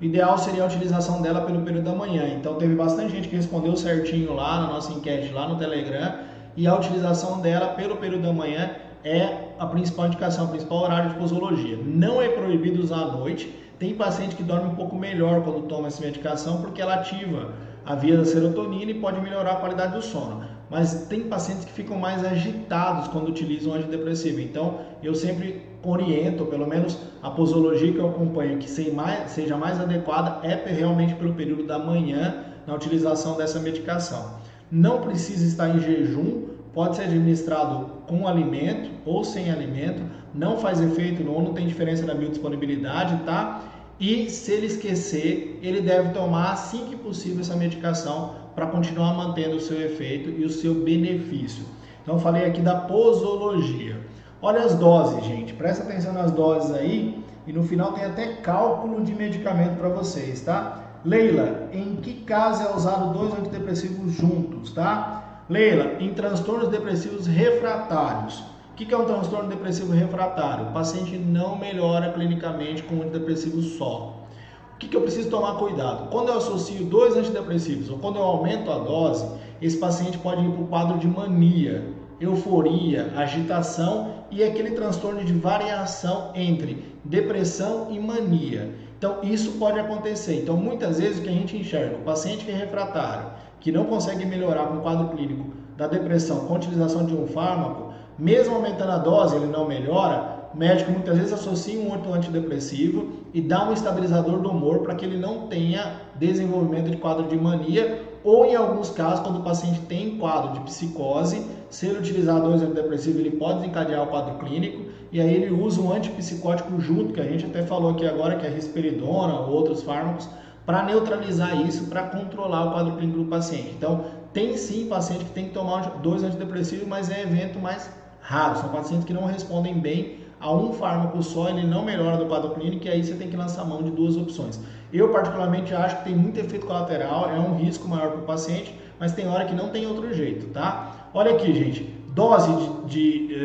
o ideal seria a utilização dela pelo período da manhã. Então teve bastante gente que respondeu certinho lá na nossa enquete, lá no Telegram, e a utilização dela pelo período da manhã é a principal indicação, o principal horário de posologia. Não é proibido usar à noite, tem paciente que dorme um pouco melhor quando toma essa medicação porque ela ativa a via da serotonina e pode melhorar a qualidade do sono. Mas tem pacientes que ficam mais agitados quando utilizam antidepressivo. Então, eu sempre oriento, pelo menos a posologia que eu acompanho, que seja mais adequada é realmente pelo período da manhã na utilização dessa medicação. Não precisa estar em jejum, pode ser administrado com alimento ou sem alimento, não faz efeito, não tem diferença na biodisponibilidade, tá? E se ele esquecer, ele deve tomar assim que possível essa medicação para continuar mantendo o seu efeito e o seu benefício. Então eu falei aqui da posologia. Olha as doses, gente, presta atenção nas doses aí e no final tem até cálculo de medicamento para vocês, tá? Leila, em que caso é usado dois antidepressivos juntos, tá? Leila, em transtornos depressivos refratários. O que é um transtorno depressivo refratário? O paciente não melhora clinicamente com um antidepressivo só. O que eu preciso tomar cuidado? Quando eu associo dois antidepressivos ou quando eu aumento a dose, esse paciente pode ir para o quadro de mania, euforia, agitação e aquele transtorno de variação entre depressão e mania. Então isso pode acontecer. Então muitas vezes o que a gente enxerga, o paciente que é refratário, que não consegue melhorar com o quadro clínico da depressão com a utilização de um fármaco, mesmo aumentando a dose, ele não melhora, o médico muitas vezes associa um outro antidepressivo e dá um estabilizador do humor para que ele não tenha desenvolvimento de quadro de mania ou, em alguns casos, quando o paciente tem quadro de psicose, se ele utilizar dois antidepressivos, ele pode desencadear o quadro clínico e aí ele usa um antipsicótico junto, que a gente até falou aqui agora, que é a risperidona ou outros fármacos, para neutralizar isso, para controlar o quadro clínico do paciente. Então, tem sim paciente que tem que tomar 2 antidepressivos, mas é evento mais raro. São pacientes que não respondem bem a um fármaco só, ele não melhora do quadro clínico e aí você tem que lançar mão de 2 opções. Eu particularmente acho que tem muito efeito colateral, é um risco maior para o paciente, mas tem hora que não tem outro jeito, tá? Olha aqui, gente, dose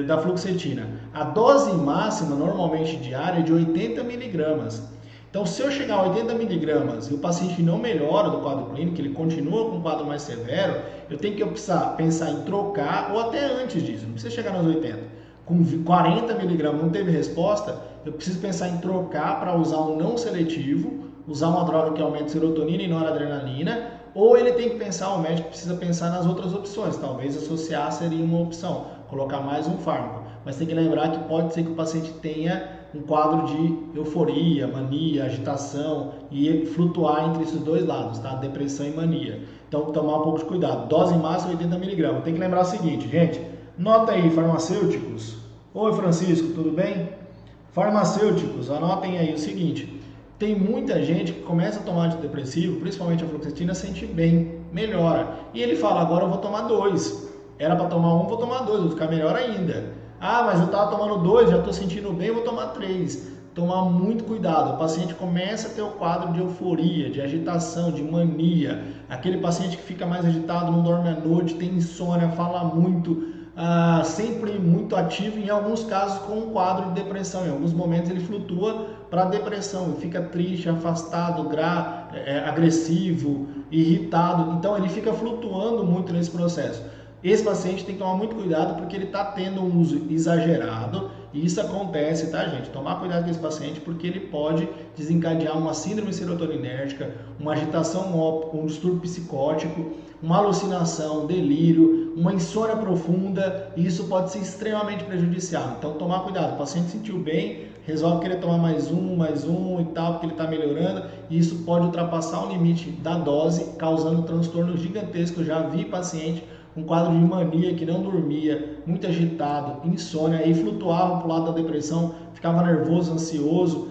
da fluoxetina. A dose máxima, normalmente diária, é de 80 miligramas. Então, se eu chegar a 80 miligramas e o paciente não melhora do quadro clínico, ele continua com um quadro mais severo, eu tenho que pensar em trocar, ou até antes disso, não precisa chegar nos 80. Com 40 miligramas não teve resposta, eu preciso pensar em trocar para usar um não seletivo, usar uma droga que aumenta serotonina e noradrenalina, ou ele tem que pensar, o médico precisa pensar nas outras opções, talvez associar seria uma opção, colocar mais um fármaco. Mas tem que lembrar que pode ser que o paciente tenha um quadro de euforia, mania, agitação e flutuar entre esses dois lados, tá? Depressão e mania. Então, tomar um pouco de cuidado. Dose máxima 80 miligramas. Tem que lembrar o seguinte, gente, nota aí, farmacêuticos. Oi, Francisco, tudo bem? Farmacêuticos, anotem aí o seguinte, tem muita gente que começa a tomar antidepressivo, principalmente a fluoxetina, sente bem, melhora. E ele fala, agora eu vou tomar 2. Era para tomar 1, vou tomar 2, vou ficar melhor ainda. Ah, mas eu estava tomando 2, já estou sentindo bem, vou tomar 3. Tomar muito cuidado. O paciente começa a ter o quadro de euforia, de agitação, de mania. Aquele paciente que fica mais agitado, não dorme à noite, tem insônia, fala muito, sempre muito ativo, em alguns casos com um quadro de depressão. Em alguns momentos ele flutua para depressão, fica triste, afastado, agressivo, irritado. Então ele fica flutuando muito nesse processo. Esse paciente tem que tomar muito cuidado porque ele está tendo um uso exagerado e isso acontece, tá, gente? Tomar cuidado com esse paciente porque ele pode desencadear uma síndrome serotoninérgica, uma agitação, um distúrbio psicótico, uma alucinação, delírio, uma insônia profunda e isso pode ser extremamente prejudicial. Então, tomar cuidado. O paciente sentiu bem, resolve querer tomar mais um e tal, porque ele está melhorando e isso pode ultrapassar o limite da dose, causando transtorno gigantesco. Eu já vi paciente um quadro de mania, que não dormia, muito agitado, insônia, aí flutuava para o lado da depressão, ficava nervoso, ansioso,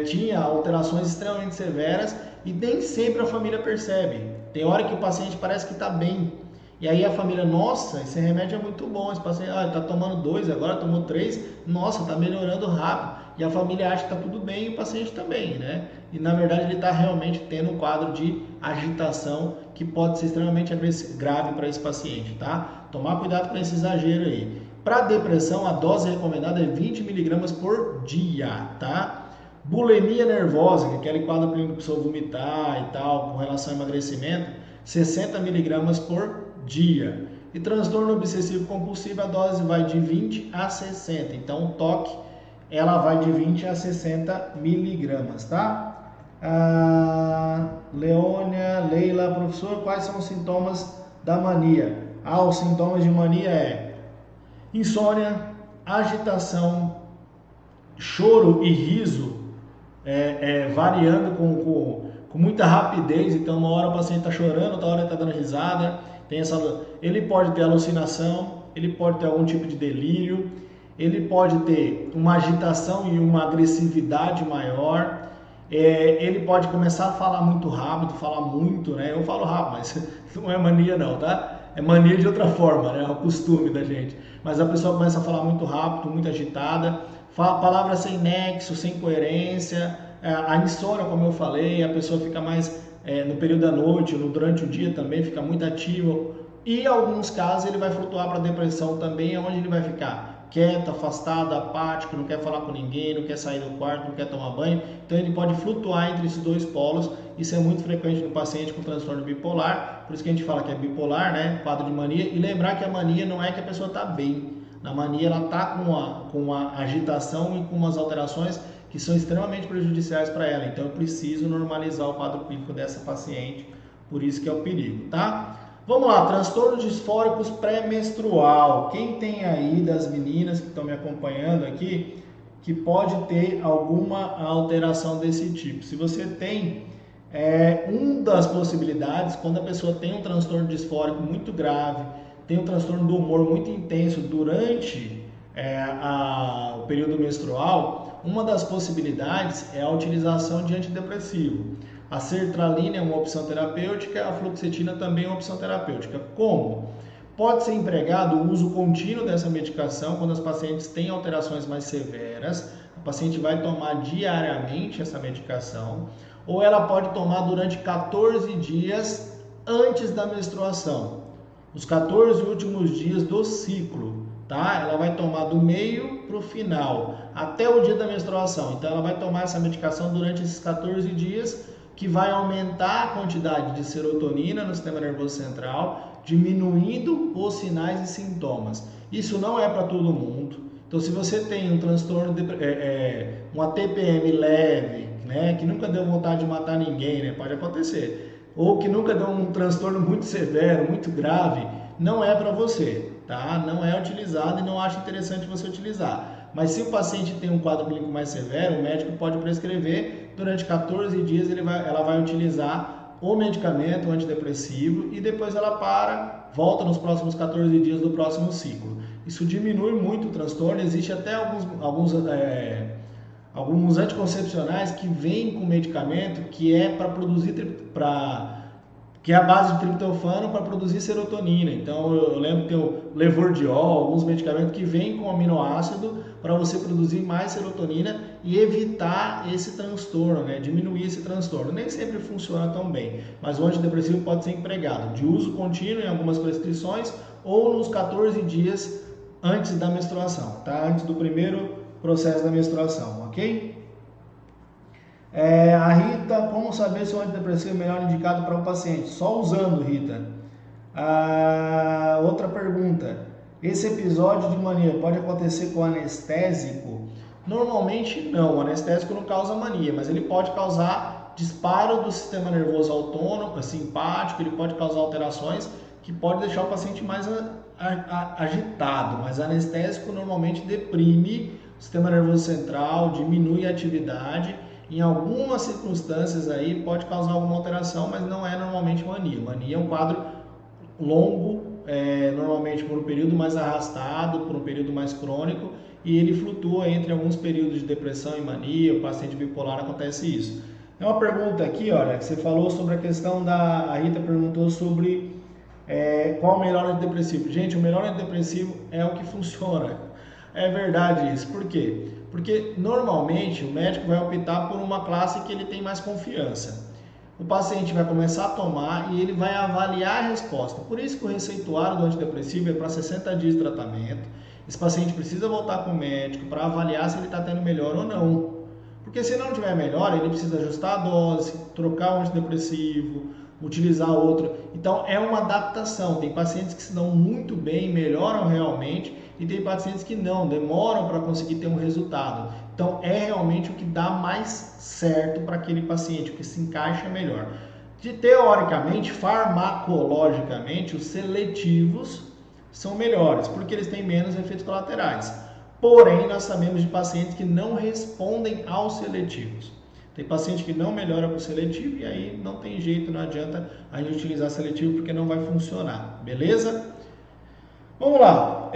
tinha alterações extremamente severas e nem sempre a família percebe. Tem hora que o paciente parece que está bem e aí a família, nossa, esse remédio é muito bom, esse paciente está tomando 2, agora tomou 3, nossa, está melhorando rápido. E a família acha que está tudo bem e o paciente também, né? E na verdade ele está realmente tendo um quadro de agitação que pode ser extremamente grave para esse paciente, tá? Tomar cuidado com esse exagero aí. Para depressão, a dose recomendada é 20 miligramas por dia, tá? Bulimia nervosa, que é aquele quadro clínico que a pessoa vomitar e tal, com relação ao emagrecimento, 60 miligramas por dia. E transtorno obsessivo compulsivo, a dose vai de 20 a 60. Então, o toque, ela vai de 20 a 60 miligramas, tá? Leônia, Leila, professor, quais são os sintomas da mania? Os sintomas de mania é insônia, agitação, choro e riso, variando com muita rapidez. Então, uma hora o paciente está chorando, outra hora ele está dando risada. Ele pode ter alucinação, ele pode ter algum tipo de delírio, ele pode ter uma agitação e uma agressividade maior. Ele pode começar a falar muito rápido, falar muito, né? Eu falo rápido, mas não é mania não, tá? É mania de outra forma, né? É o costume da gente. Mas a pessoa começa a falar muito rápido, muito agitada, fala palavras sem nexo, sem coerência, a insônia, como eu falei, a pessoa fica mais no período da noite, durante o dia também, fica muito ativo. E em alguns casos ele vai flutuar para a depressão também, onde ele vai ficar quieto, afastado, apático, não quer falar com ninguém, não quer sair do quarto, não quer tomar banho. Então ele pode flutuar entre esses dois polos. Isso é muito frequente no paciente com transtorno bipolar, por isso que a gente fala que é bipolar, né? Quadro de mania. E lembrar que a mania não é que a pessoa está bem. Na mania ela está com uma agitação e com umas alterações que são extremamente prejudiciais para ela. Então eu preciso normalizar o quadro clínico dessa paciente, por isso que é o perigo, tá? Vamos lá, transtornos disfóricos pré-menstrual. Quem tem aí das meninas que estão me acompanhando aqui, que pode ter alguma alteração desse tipo? Se você tem, uma das possibilidades, quando a pessoa tem um transtorno disfórico muito grave, tem um transtorno do humor muito intenso durante o período menstrual, uma das possibilidades é a utilização de antidepressivo. A sertralina é uma opção terapêutica, a fluoxetina também é uma opção terapêutica. Como? Pode ser empregado o uso contínuo dessa medicação quando as pacientes têm alterações mais severas. A paciente vai tomar diariamente essa medicação, ou ela pode tomar durante 14 dias antes da menstruação, os 14 últimos dias do ciclo, tá? Ela vai tomar do meio para o final, até o dia da menstruação. Então ela vai tomar essa medicação durante esses 14 dias, que vai aumentar a quantidade de serotonina no sistema nervoso central, diminuindo os sinais e sintomas. Isso não é para todo mundo. Então, se você tem um transtorno, uma TPM leve, né, que nunca deu vontade de matar ninguém, né, pode acontecer, ou que nunca deu um transtorno muito severo, muito grave, não é para você, tá? Não é utilizado e não acho interessante você utilizar. Mas se o paciente tem um quadro clínico mais severo, o médico pode prescrever, durante 14 dias ela vai utilizar o medicamento, o antidepressivo, e depois ela volta nos próximos 14 dias do próximo ciclo. Isso diminui muito o transtorno. Existe até alguns anticoncepcionais que vêm com medicamento que é para produzir, que é a base de triptofano para produzir serotonina. Então eu lembro que tem o Levordiol, alguns medicamentos que vêm com aminoácido para você produzir mais serotonina e evitar esse transtorno, né? Diminuir esse transtorno. Nem sempre funciona tão bem, mas o antidepressivo pode ser empregado de uso contínuo em algumas prescrições ou nos 14 dias antes da menstruação, tá? Antes do primeiro processo da menstruação, ok? A Rita, como saber se o antidepressivo é melhor indicado para o paciente? Só usando, Rita. Outra pergunta. Esse episódio de mania pode acontecer com anestésico? Normalmente não, o anestésico não causa mania, mas ele pode causar disparo do sistema nervoso autônomo, simpático, ele pode causar alterações que pode deixar o paciente mais agitado, mas anestésico normalmente deprime o sistema nervoso central, diminui a atividade. Em algumas circunstâncias aí pode causar alguma alteração, mas não é normalmente mania. Mania é um quadro longo, normalmente por um período mais arrastado, por um período mais crônico, e ele flutua entre alguns períodos de depressão e mania. O paciente bipolar acontece isso. É uma pergunta aqui, olha, que você falou sobre a questão a Rita perguntou sobre qual o melhor antidepressivo. Gente, o melhor antidepressivo é o que funciona. É verdade isso. Por quê? Porque normalmente o médico vai optar por uma classe que ele tem mais confiança. O paciente vai começar a tomar e ele vai avaliar a resposta. Por isso que o receituário do antidepressivo é para 60 dias de tratamento. Esse paciente precisa voltar com o médico para avaliar se ele está tendo melhor ou não. Porque se não tiver melhor, ele precisa ajustar a dose, trocar o antidepressivo, utilizar outro. Então é uma adaptação. Tem pacientes que se dão muito bem, melhoram realmente, e tem pacientes que não, demoram para conseguir ter um resultado. Então é realmente o que dá mais certo para aquele paciente, o que se encaixa melhor. Teoricamente, farmacologicamente, os seletivos são melhores, porque eles têm menos efeitos colaterais. Porém, nós sabemos de pacientes que não respondem aos seletivos. Tem paciente que não melhora com o seletivo e aí não tem jeito, não adianta a gente utilizar seletivo porque não vai funcionar, beleza? Vamos lá,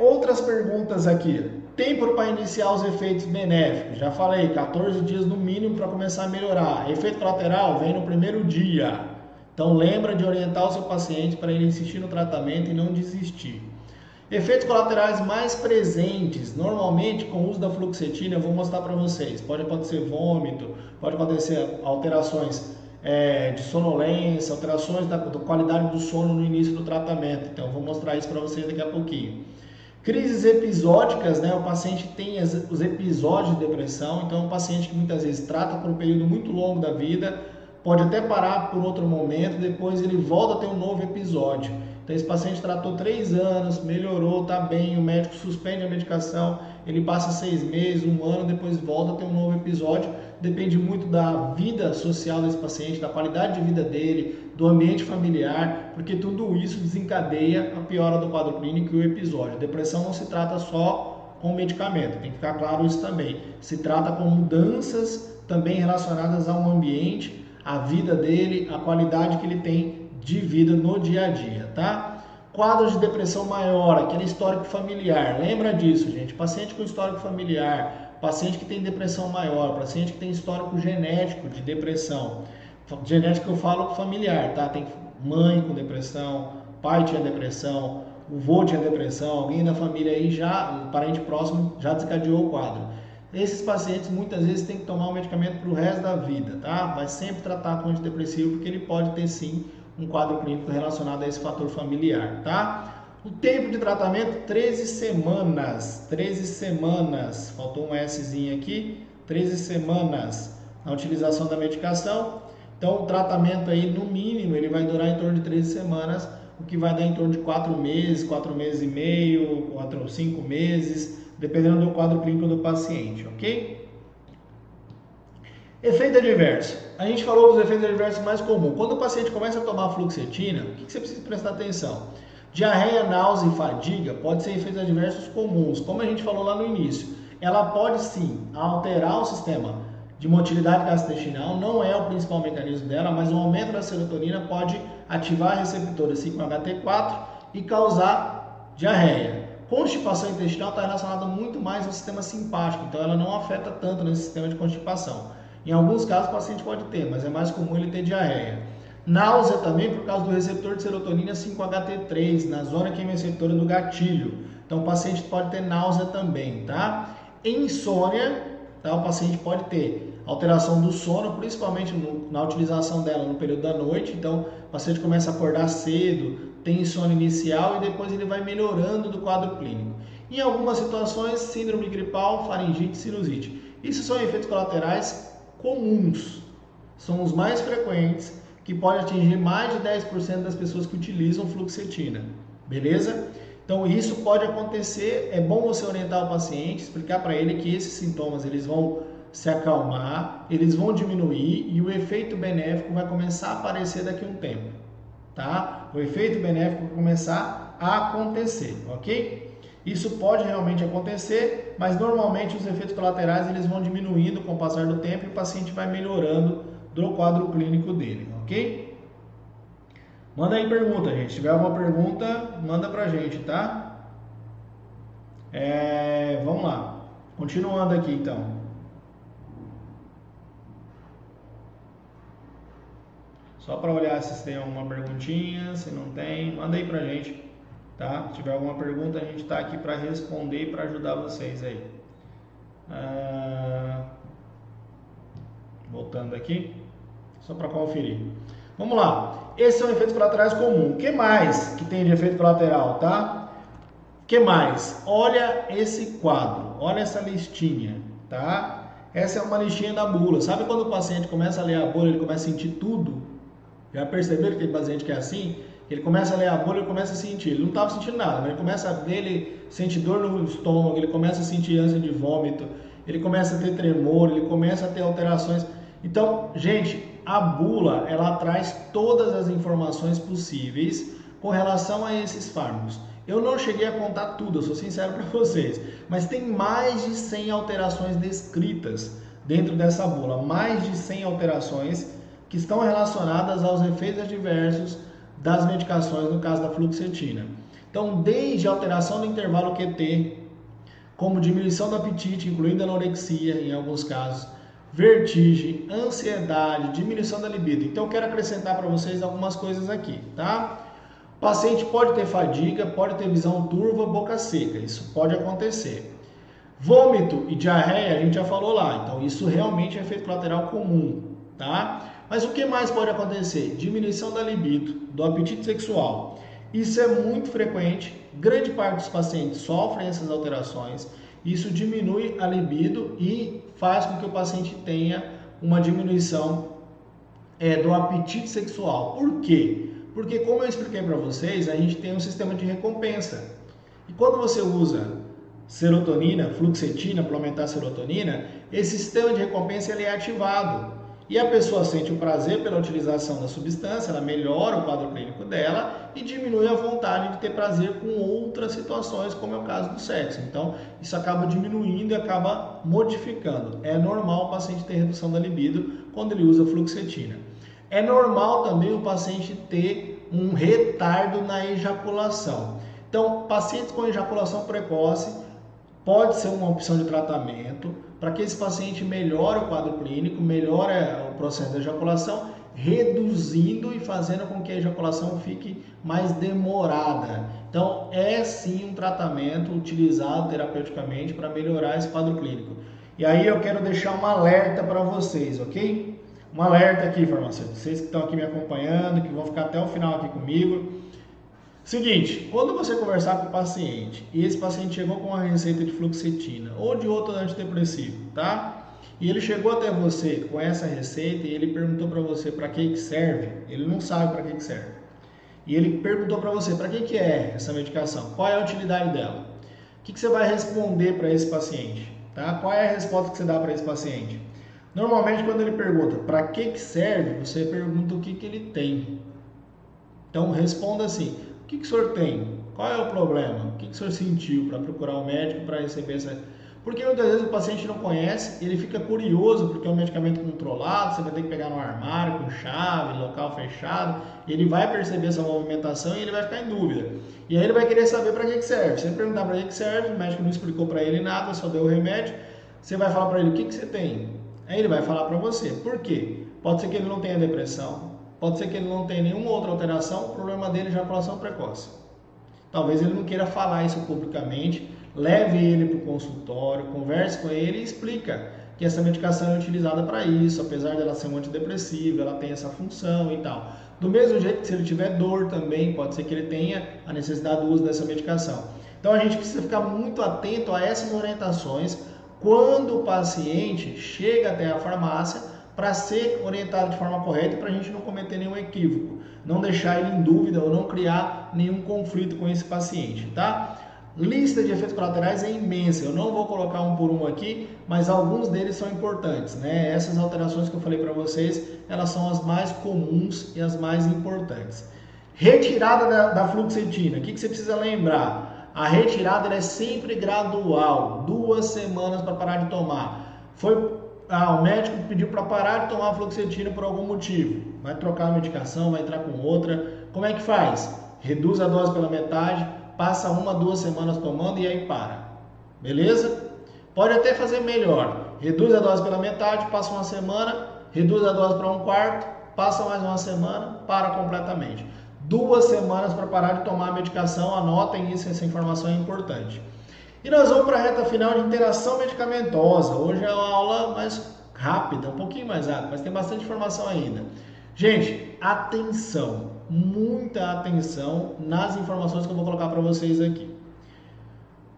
outras perguntas aqui. Tempo para iniciar os efeitos benéficos. Já falei, 14 dias no mínimo para começar a melhorar. Efeito colateral vem no primeiro dia. Então lembra de orientar o seu paciente para ele insistir no tratamento e não desistir. Efeitos colaterais mais presentes, normalmente com o uso da fluoxetina, eu vou mostrar para vocês. Pode acontecer vômito, pode acontecer alterações de sonolência, alterações da qualidade do sono no início do tratamento. Então eu vou mostrar isso para vocês daqui a pouquinho. Crises episódicas, né? O paciente tem os episódios de depressão, então o paciente que muitas vezes trata por um período muito longo da vida, pode até parar por outro momento, depois ele volta a ter um novo episódio. Então esse paciente tratou 3 anos, melhorou, está bem, o médico suspende a medicação, ele passa 6 meses, 1 ano, depois volta a ter um novo episódio. Depende muito da vida social desse paciente, da qualidade de vida dele, do ambiente familiar, porque tudo isso desencadeia a piora do quadro clínico e o episódio. Depressão não se trata só com medicamento, tem que ficar claro isso também. Se trata com mudanças também relacionadas ao ambiente, à vida dele, a qualidade que ele tem de vida no dia a dia, tá? Quadro de depressão maior, aquele histórico familiar, lembra disso, gente? Paciente com histórico familiar, paciente que tem depressão maior, paciente que tem histórico genético de depressão, genético eu falo familiar, tá? Tem mãe com depressão, pai tinha depressão, o vô tinha depressão, alguém da família aí já, um parente próximo já desencadeou o quadro. Esses pacientes muitas vezes têm que tomar o medicamento para o resto da vida, tá? Vai sempre tratar com antidepressivo porque ele pode ter sim um quadro clínico relacionado a esse fator familiar, tá? O tempo de tratamento, 13 semanas. 13 semanas. Faltou um Szinho aqui. 13 semanas na utilização da medicação. Então, o tratamento aí, no mínimo, ele vai durar em torno de 13 semanas, o que vai dar em torno de 4 meses, 4 meses e meio, 4 ou 5 meses, dependendo do quadro clínico do paciente, ok? Efeito adverso. A gente falou dos efeitos adversos mais comuns. Quando o paciente começa a tomar fluoxetina, o que você precisa prestar atenção? Diarreia, náusea e fadiga pode ser efeitos adversos comuns, como a gente falou lá no início. Ela pode sim alterar o sistema de motilidade gastrointestinal, não é o principal mecanismo dela, mas o aumento da serotonina pode ativar a receptora 5-HT4 e causar diarreia. Constipação intestinal está relacionada muito mais ao sistema simpático, então ela não afeta tanto nesse sistema de constipação. Em alguns casos o paciente pode ter, mas é mais comum ele ter diarreia. Náusea também por causa do receptor de serotonina 5-HT3, na zona quimioreceptora do gatilho. Então o paciente pode ter náusea também, tá? Insônia, tá? O paciente pode ter alteração do sono, principalmente na utilização dela no período da noite. Então o paciente começa a acordar cedo, tem insônia inicial e depois ele vai melhorando do quadro clínico. Em algumas situações, síndrome gripal, faringite, sinusite. Isso são efeitos colaterais comuns, são os mais frequentes, que pode atingir mais de 10% das pessoas que utilizam fluoxetina, beleza? Então isso pode acontecer, é bom você orientar o paciente, explicar para ele que esses sintomas eles vão se acalmar, eles vão diminuir e o efeito benéfico vai começar a aparecer daqui a um tempo, tá? O efeito benéfico vai começar a acontecer, ok? Isso pode realmente acontecer, mas normalmente os efeitos colaterais eles vão diminuindo com o passar do tempo e o paciente vai melhorando do quadro clínico dele, ok? Manda aí pergunta, gente. Se tiver alguma pergunta, manda pra gente, tá? Vamos lá. Continuando aqui, então. Só para olhar se tem alguma perguntinha, se não tem, manda aí pra gente, tá? Se tiver alguma pergunta, a gente tá aqui para responder e para ajudar vocês aí. Voltando aqui. Só para conferir. Vamos lá. Esses são efeitos colaterais comuns. O que mais que tem de efeito colateral, tá? O que mais? Olha esse quadro. Olha essa listinha, tá? Essa é uma listinha da bula. Sabe quando o paciente começa a ler a bula, ele começa a sentir tudo? Já perceberam que tem paciente que é assim? Ele começa a ler a bula e começa a sentir. Ele não estava sentindo nada, mas ele começa a ver, ele sente dor no estômago, ele começa a sentir ânsia de vômito, ele começa a ter tremor, ele começa a ter alterações. Então, gente, a bula, ela traz todas as informações possíveis com relação a esses fármacos. Eu não cheguei a contar tudo, eu sou sincero para vocês, mas tem mais de 100 alterações descritas dentro dessa bula, mais de 100 alterações que estão relacionadas aos efeitos adversos das medicações, no caso da fluoxetina. Então, desde a alteração do intervalo QT, como diminuição do apetite, incluindo anorexia em alguns casos, vertigem, ansiedade, diminuição da libido. Então eu quero acrescentar para vocês algumas coisas aqui, tá? O paciente pode ter fadiga, pode ter visão turva, boca seca, isso pode acontecer. Vômito e diarreia, a gente já falou lá, então isso realmente é efeito colateral comum, tá? Mas o que mais pode acontecer? Diminuição da libido, do apetite sexual. Isso é muito frequente, grande parte dos pacientes sofrem essas alterações. Isso diminui a libido e faz com que o paciente tenha uma diminuição do apetite sexual. Por quê? Porque, como eu expliquei para vocês, a gente tem um sistema de recompensa. E quando você usa serotonina, fluoxetina para aumentar a serotonina, esse sistema de recompensa ele é ativado. E a pessoa sente o prazer pela utilização da substância, ela melhora o quadro clínico dela e diminui a vontade de ter prazer com outras situações, como é o caso do sexo. Então, isso acaba diminuindo e acaba modificando. É normal o paciente ter redução da libido quando ele usa fluoxetina. É normal também o paciente ter um retardo na ejaculação. Então, pacientes com ejaculação precoce pode ser uma opção de tratamento, para que esse paciente melhore o quadro clínico, melhore o processo de ejaculação, reduzindo e fazendo com que a ejaculação fique mais demorada. Então, é sim um tratamento utilizado terapeuticamente para melhorar esse quadro clínico. E aí eu quero deixar um alerta para vocês, ok? Um alerta aqui, farmacêuticos, vocês que estão aqui me acompanhando, que vão ficar até o final aqui comigo. Seguinte, quando você conversar com o paciente e esse paciente chegou com uma receita de fluoxetina ou de outro antidepressivo, tá? E ele chegou até você com essa receita e ele perguntou para você para que serve, ele não sabe para que serve. E ele perguntou para você para que é essa medicação, qual é a utilidade dela. O que você vai responder para esse paciente? Tá? Qual é a resposta que você dá para esse paciente? Normalmente quando ele pergunta para que serve, você pergunta o que ele tem. Então responda assim, o que o senhor tem? Qual é o problema? O que o senhor sentiu para procurar um médico para receber essa... Porque muitas vezes o paciente não conhece, ele fica curioso porque é um medicamento controlado, você vai ter que pegar no armário com chave, local fechado, ele vai perceber essa movimentação e ele vai ficar em dúvida. E aí ele vai querer saber para que serve. Se ele perguntar para que serve, o médico não explicou para ele nada, só deu o remédio, você vai falar para ele o que você tem. Aí ele vai falar para você. Por quê? Pode ser que ele não tenha depressão, pode ser que ele não tenha nenhuma outra alteração, o problema dele é ejaculação precoce. Talvez ele não queira falar isso publicamente, leve ele para o consultório, converse com ele e explica que essa medicação é utilizada para isso, apesar dela ser um antidepressivo, ela tem essa função e tal. Do mesmo jeito que se ele tiver dor também, pode ser que ele tenha a necessidade do uso dessa medicação. Então a gente precisa ficar muito atento a essas orientações quando o paciente chega até a farmácia para ser orientado de forma correta, para a gente não cometer nenhum equívoco, não deixar ele em dúvida ou não criar nenhum conflito com esse paciente, tá? Lista de efeitos colaterais é imensa, eu não vou colocar um por um aqui, mas alguns deles são importantes, né? Essas alterações que eu falei para vocês, elas são as mais comuns e as mais importantes. Retirada da fluoxetina, o que você precisa lembrar? A retirada ela é sempre gradual, 2 semanas para parar de tomar. O médico pediu para parar de tomar a fluoxetina por algum motivo, vai trocar a medicação, vai entrar com outra, como é que faz? Reduz a dose pela metade, passa 1 a 2 semanas tomando e aí para, beleza? Pode até fazer melhor, reduz a dose pela metade, passa 1 semana, reduz a dose para 1/4, passa mais 1 semana, para completamente. 2 semanas para parar de tomar a medicação, anotem isso, essa informação é importante. E nós vamos para a reta final de interação medicamentosa. Hoje é uma aula mais rápida, um pouquinho mais rápida, mas tem bastante informação ainda. Gente, atenção, muita atenção nas informações que eu vou colocar para vocês aqui.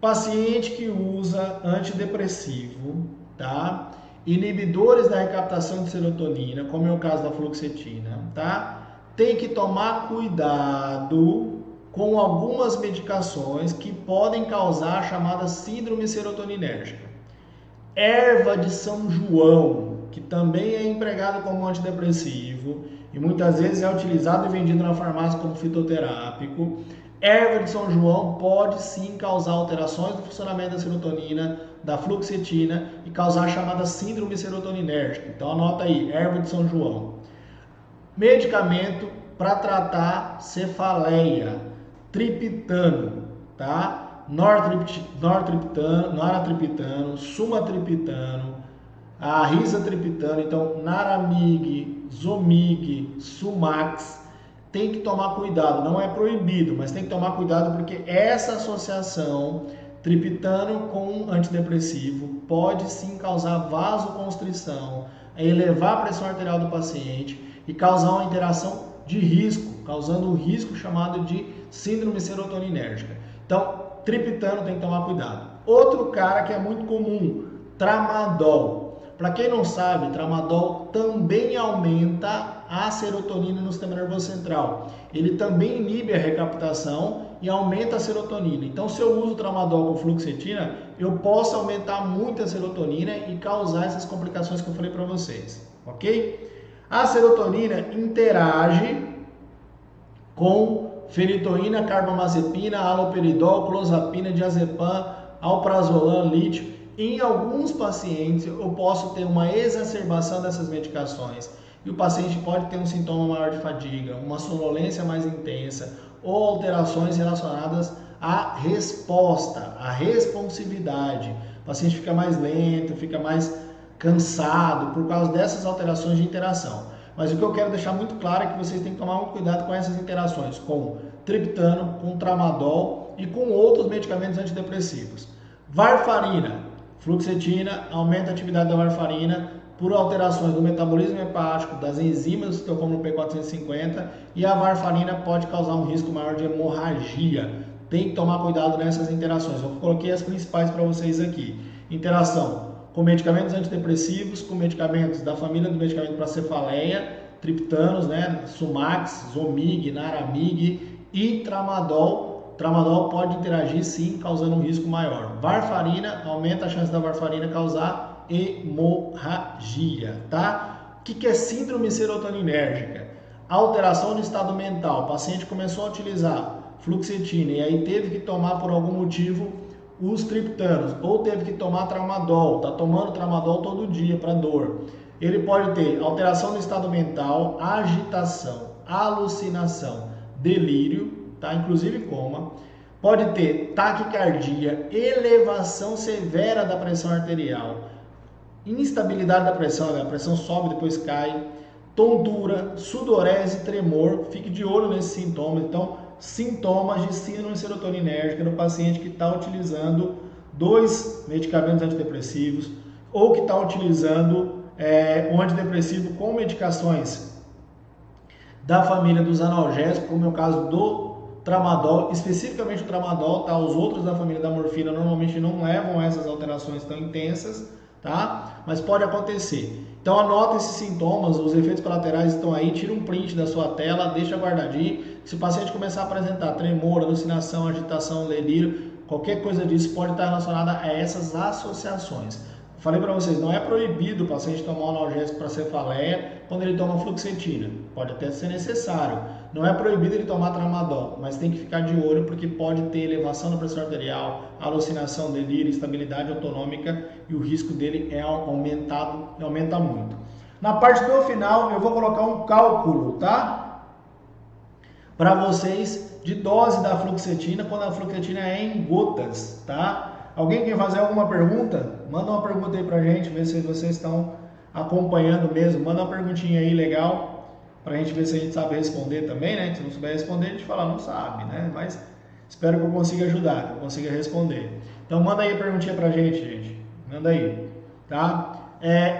Paciente que usa antidepressivo, tá? Inibidores da recaptação de serotonina, como é o caso da fluoxetina, tá? Tem que tomar cuidado com algumas medicações que podem causar a chamada síndrome serotoninérgica. Erva de São João, que também é empregado como antidepressivo e muitas vezes é utilizado e vendido na farmácia como fitoterápico. Erva de São João pode sim causar alterações no funcionamento da serotonina, da fluoxetina e causar a chamada síndrome serotoninérgica. Então anota aí, erva de São João. Medicamento para tratar cefaleia, triptano, tá? Noratriptano, sumatriptano, a risatriptano, então Naramig, Zomig, Sumax, tem que tomar cuidado, não é proibido, mas tem que tomar cuidado porque essa associação triptano com antidepressivo pode sim causar vasoconstrição, elevar a pressão arterial do paciente e causar uma interação de risco, causando um risco chamado de síndrome serotoninérgica. Então, triptano tem que tomar cuidado. Outro cara que é muito comum, tramadol. Para quem não sabe, tramadol também aumenta a serotonina no sistema nervoso central. Ele também inibe a recaptação e aumenta a serotonina. Então, se eu uso tramadol com fluoxetina, eu posso aumentar muito a serotonina e causar essas complicações que eu falei para vocês, ok? A serotonina interage com fenitoína, carbamazepina, haloperidol, clozapina, diazepam, alprazolam, lítio. Em alguns pacientes eu posso ter uma exacerbação dessas medicações e o paciente pode ter um sintoma maior de fadiga, uma sonolência mais intensa, ou alterações relacionadas à resposta, à responsividade. O paciente fica mais lento, fica mais cansado por causa dessas alterações de interação. Mas o que eu quero deixar muito claro é que vocês têm que tomar muito cuidado com essas interações, com triptano, com tramadol e com outros medicamentos antidepressivos. Varfarina, fluoxetina, aumenta a atividade da varfarina por alterações do metabolismo hepático, das enzimas do citocromo P450, e a varfarina pode causar um risco maior de hemorragia. Tem que tomar cuidado nessas interações. Eu coloquei as principais para vocês aqui. Interação com medicamentos antidepressivos, com medicamentos da família do medicamento para cefaleia, triptanos, né, Sumax, Zomig, Naramig e tramadol. Tramadol pode interagir sim, causando um risco maior. Varfarina, aumenta a chance da varfarina causar hemorragia, tá? O que é síndrome serotoninérgica? Alteração do estado mental. O paciente começou a utilizar fluoxetina e aí teve que tomar por algum motivo os triptanos, ou teve que tomar tramadol, tá tomando tramadol todo dia para dor. Ele pode ter alteração do estado mental, agitação, alucinação, delírio, tá? Inclusive coma. Pode ter taquicardia, elevação severa da pressão arterial, instabilidade da pressão, né? A pressão sobe, depois cai, tontura, sudorese, tremor. Fique de olho nesses sintomas. Então, sintomas de síndrome serotoninérgica no paciente que está utilizando 2 medicamentos antidepressivos ou que está utilizando um antidepressivo com medicações da família dos analgésicos, como é o caso do tramadol, especificamente o tramadol, tá? Os outros da família da morfina normalmente não levam a essas alterações tão intensas, tá? Mas pode acontecer. Então anota esses sintomas, os efeitos colaterais estão aí, tira um print da sua tela, deixa guardadinho. Se o paciente começar a apresentar tremor, alucinação, agitação, delírio, qualquer coisa disso pode estar relacionada a essas associações. Falei para vocês, não é proibido o paciente tomar um analgésico para cefaleia quando ele toma fluoxetina. Pode até ser necessário. Não é proibido ele tomar tramadol, mas tem que ficar de olho porque pode ter elevação da pressão arterial, alucinação, delírio, instabilidade autonômica e o risco dele aumenta muito. Na parte do final eu vou colocar um cálculo, tá? Para vocês de dose da fluoxetina quando a fluoxetina é em gotas, tá? Alguém quer fazer alguma pergunta? Manda uma pergunta aí pra gente, ver se vocês estão acompanhando mesmo. Manda uma perguntinha aí legal, pra gente ver se a gente sabe responder também, né? Se não souber responder, a gente fala, não sabe, né? Mas espero que eu consiga ajudar, que eu consiga responder. Então manda aí a perguntinha pra gente. Manda aí, tá?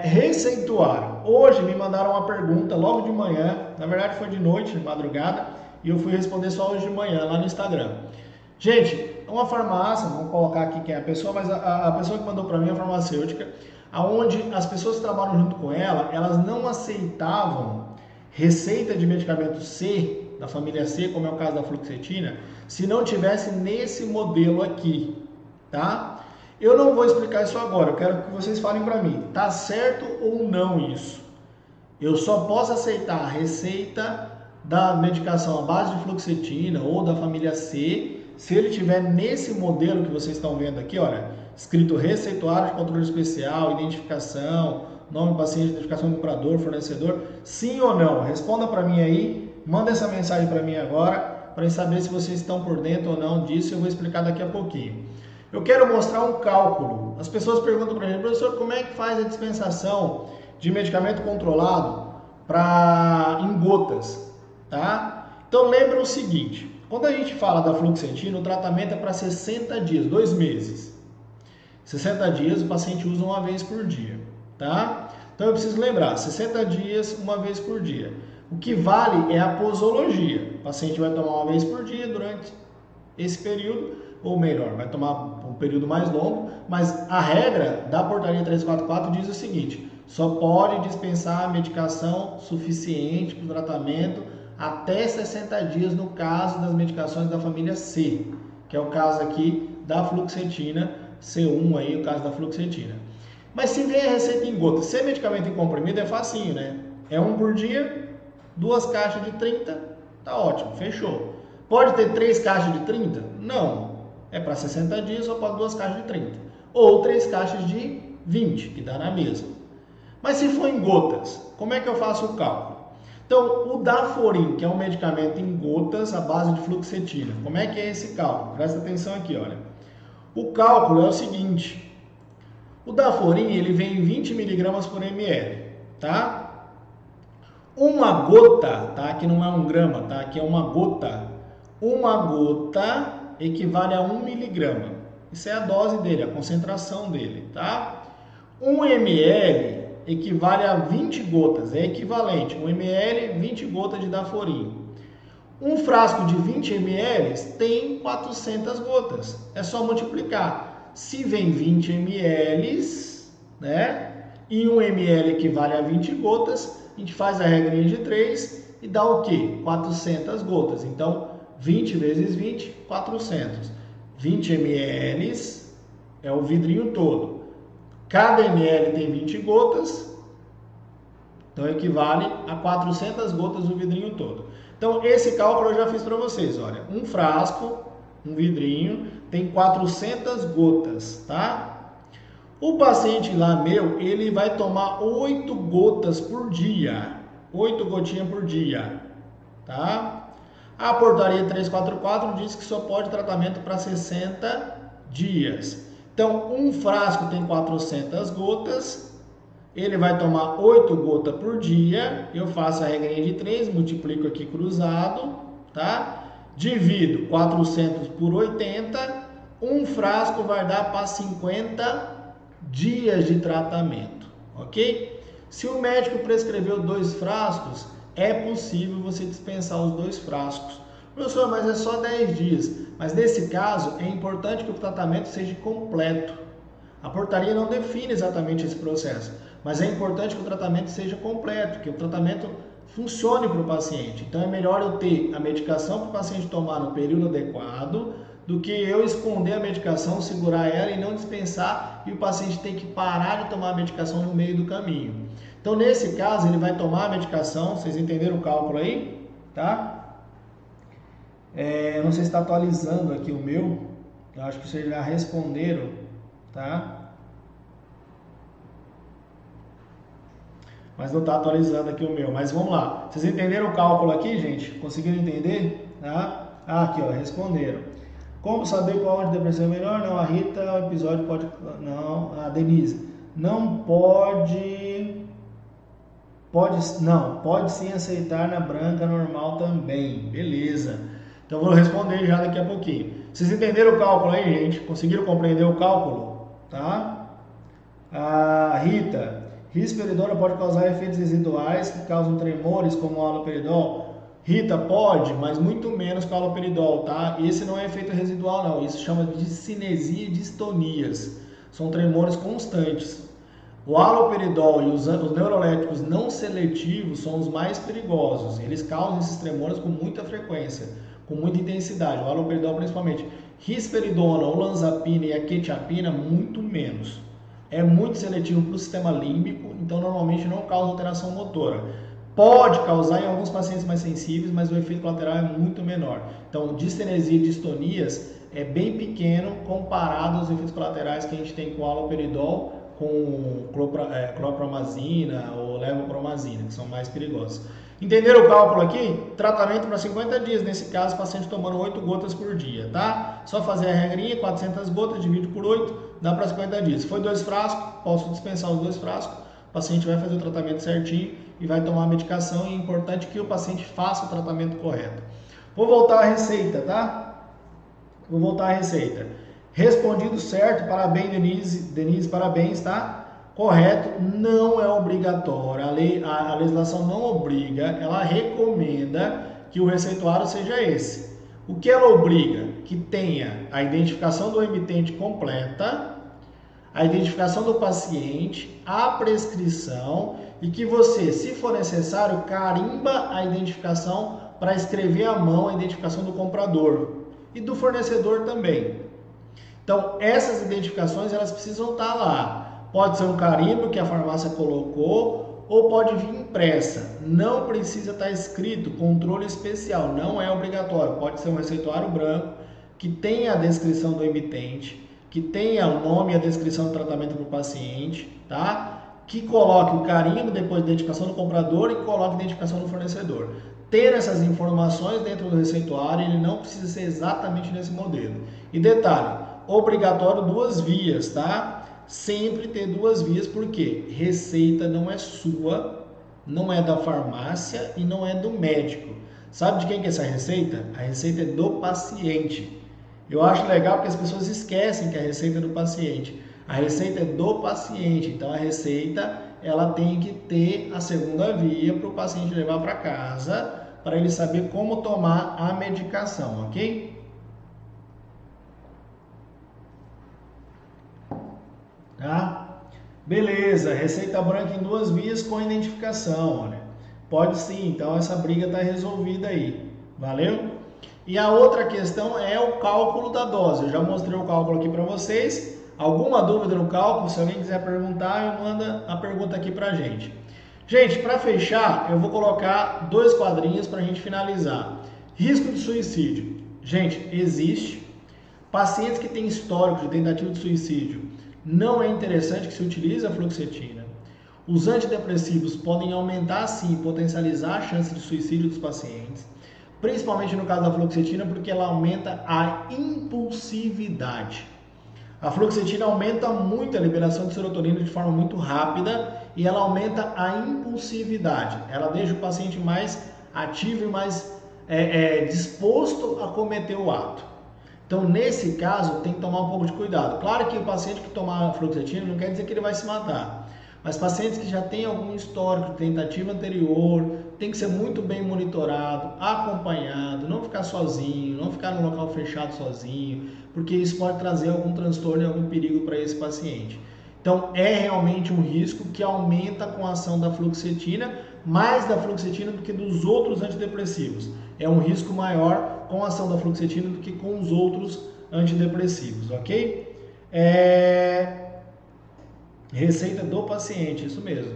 Receituário. Hoje me mandaram uma pergunta logo de manhã, na verdade foi de noite, de madrugada, e eu fui responder só hoje de manhã lá no Instagram. Gente, uma farmácia, vamos colocar aqui quem é a pessoa, mas a pessoa que mandou para mim é uma farmacêutica, onde as pessoas que trabalham junto com ela, elas não aceitavam receita de medicamento C, da família C, como é o caso da fluoxetina, se não tivesse nesse modelo aqui, tá? Eu não vou explicar isso agora, eu quero que vocês falem para mim, tá certo ou não isso? Eu só posso aceitar a receita da medicação à base de fluoxetina ou da família C, se ele tiver nesse modelo que vocês estão vendo aqui, olha, escrito receituário de controle especial, identificação, nome do paciente, identificação do comprador, fornecedor, sim ou não? Responda para mim aí, manda essa mensagem para mim agora, para eu saber se vocês estão por dentro ou não disso, eu vou explicar daqui a pouquinho. Eu quero mostrar um cálculo. As pessoas perguntam para a gente, professor, como é que faz a dispensação de medicamento controlado em gotas, tá? Então lembra o seguinte, quando a gente fala da fluoxetina, o tratamento é para 60 dias, 2 meses. 60 dias o paciente usa uma vez por dia, tá? Então eu preciso lembrar, 60 dias, uma vez por dia. O que vale é a posologia. O paciente vai tomar uma vez por dia durante esse período, ou melhor, vai tomar um período mais longo, mas a regra da portaria 344 diz o seguinte, só pode dispensar a medicação suficiente para o tratamento até 60 dias no caso das medicações da família C, que é o caso aqui da fluoxetina, C1 aí, o caso da fluoxetina. Mas se vem a receita em gotas, se é medicamento em comprimido é facinho, né? É 1 por dia, 2 caixas de 30, tá ótimo, fechou. Pode ter 3 caixas de 30? Não, é para 60 dias ou para 2 caixas de 30. Ou 3 caixas de 20, que dá na mesma. Mas se for em gotas, como é que eu faço o cálculo? Então, o Daforin, que é um medicamento em gotas à base de fluoxetina. Como é que é esse cálculo? Presta atenção aqui, olha. O cálculo é o seguinte. O Daforin, ele vem em 20 mg por ml, tá? Uma gota, tá? Aqui não é um grama, tá? Aqui é uma gota. Uma gota equivale a 1 mg. Isso é a dose dele, a concentração dele, tá? 1 ml equivale a 20 gotas, é equivalente. 1 ml, 20 gotas de Daforin. Um frasco de 20 ml tem 400 gotas. É só multiplicar. Se vem 20 ml, né? E 1 ml equivale a 20 gotas, a gente faz a regrinha de 3 e dá o quê? 400 gotas. Então, 20 vezes 20, 400. 20 ml é o vidrinho todo. Cada ml tem 20 gotas, então equivale a 400 gotas do vidrinho todo. Então, esse cálculo eu já fiz para vocês. Olha, um frasco, um vidrinho, tem 400 gotas, tá? O paciente lá meu, ele vai tomar 8 gotas por dia. 8 gotinhas por dia, tá? A portaria 344 diz que só pode tratamento para 60 dias. Então, um frasco tem 400 gotas, ele vai tomar 8 gotas por dia, eu faço a regrinha de 3, multiplico aqui cruzado, tá? Divido 400 por 80, um frasco vai dar para 50 dias de tratamento, ok? Se o médico prescreveu 2 frascos, é possível você dispensar os 2 frascos. Professor, mas é só 10 dias. Mas nesse caso, é importante que o tratamento seja completo. A portaria não define exatamente esse processo, mas é importante que o tratamento seja completo, que o tratamento funcione para o paciente. Então é melhor eu ter a medicação para o paciente tomar no período adequado, do que eu esconder a medicação, segurar ela e não dispensar e o paciente tem que parar de tomar a medicação no meio do caminho. Então, nesse caso, ele vai tomar a medicação, vocês entenderam o cálculo aí? Tá? Eu não sei se está atualizando aqui o meu, eu acho que vocês já responderam, tá? Mas não está atualizando aqui o meu, mas vamos lá. Vocês entenderam o cálculo aqui, gente? Conseguiram entender? Tá? Aqui, ó, responderam. Como saber qual antidepressivo é melhor? Não, a Rita, o episódio pode... Não, a Denise. Não pode... Pode sim aceitar na branca normal também. Beleza. Então, eu vou responder já daqui a pouquinho. Vocês entenderam o cálculo aí, gente? Conseguiram compreender o cálculo? Tá? A Rita. Risperidona pode causar efeitos residuais que causam tremores, como o haloperidol? Rita, pode, mas muito menos que o haloperidol, tá? Esse não é efeito residual, não. Isso chama de cinesia e distonias. São tremores constantes. O haloperidol e os neuroléticos não seletivos são os mais perigosos. Eles causam esses tremores com muita frequência, com muita intensidade. O haloperidol principalmente. Risperidona, olanzapina e a quetiapina, muito menos. É muito seletivo para o sistema límbico, então normalmente não causa alteração motora. Pode causar em alguns pacientes mais sensíveis, mas o efeito colateral é muito menor. Então, distenesia e distonias é bem pequeno comparado aos efeitos colaterais que a gente tem com haloperidol, com clopromazina ou levopromazina, que são mais perigosos. Entenderam o cálculo aqui? Tratamento para 50 dias, nesse caso, paciente tomando 8 gotas por dia, tá? Só fazer a regrinha, 400 gotas, divide por 8, dá para 50 dias. Se for 2 frascos, posso dispensar os 2 frascos, o paciente vai fazer o tratamento certinho e vai tomar a medicação, e é importante que o paciente faça o tratamento correto. Vou voltar à receita, tá? Vou voltar à receita. Respondido certo, parabéns, Denise, parabéns, tá? Correto, não é obrigatório, a legislação não obriga, ela recomenda que o receituário seja esse. O que ela obriga? Que tenha a identificação do emitente completa, a identificação do paciente, a prescrição e que você, se for necessário, carimba a identificação para escrever à mão a identificação do comprador e do fornecedor também. Então, essas identificações elas precisam estar lá. Pode ser um carimbo que a farmácia colocou ou pode vir impressa. Não precisa estar escrito controle especial, não é obrigatório. Pode ser um receituário branco que tenha a descrição do emitente, que tenha o nome e a descrição do tratamento para o paciente, tá? que coloque o carimbo depois da identificação do comprador e coloque a identificação do fornecedor. Ter essas informações dentro do receituário, ele não precisa ser exatamente nesse modelo. E detalhe, obrigatório 2 vias, tá? Sempre ter 2 vias, porque receita não é sua, não é da farmácia e não é do médico. Sabe de quem que é essa receita? A receita é do paciente. Eu acho legal porque as pessoas esquecem que a receita é do paciente. A receita é do paciente, então a receita ela tem que ter a segunda via para o paciente levar para casa, para ele saber como tomar a medicação, ok? Tá? Beleza, receita branca em 2 vias com identificação, olha. Pode sim, então essa briga está resolvida aí, valeu? E a outra questão é o cálculo da dose. Eu já mostrei o cálculo aqui para vocês. Alguma dúvida no cálculo? Se alguém quiser perguntar, manda a pergunta aqui para a gente. Gente, para fechar, eu vou colocar 2 quadrinhos para a gente finalizar. Risco de suicídio. Gente, existe. Pacientes que têm histórico de tentativa de suicídio, não é interessante que se utilize a fluoxetina. Os antidepressivos podem aumentar, sim, potencializar a chance de suicídio dos pacientes, principalmente no caso da fluoxetina, porque ela aumenta a impulsividade. A fluoxetina aumenta muito a liberação de serotonina de forma muito rápida e ela aumenta a impulsividade. Ela deixa o paciente mais ativo e mais disposto a cometer o ato. Então, nesse caso, tem que tomar um pouco de cuidado. Claro que o paciente que tomar fluoxetina não quer dizer que ele vai se matar. Mas pacientes que já têm algum histórico de tentativa anterior, tem que ser muito bem monitorado, acompanhado, não ficar sozinho, não ficar no local fechado sozinho, porque isso pode trazer algum transtorno e algum perigo para esse paciente. Então, é realmente um risco que aumenta com a ação da fluoxetina, mais da fluoxetina do que dos outros antidepressivos. É um risco maior com a ação da fluoxetina do que com os outros antidepressivos, ok? Receita do paciente, isso mesmo.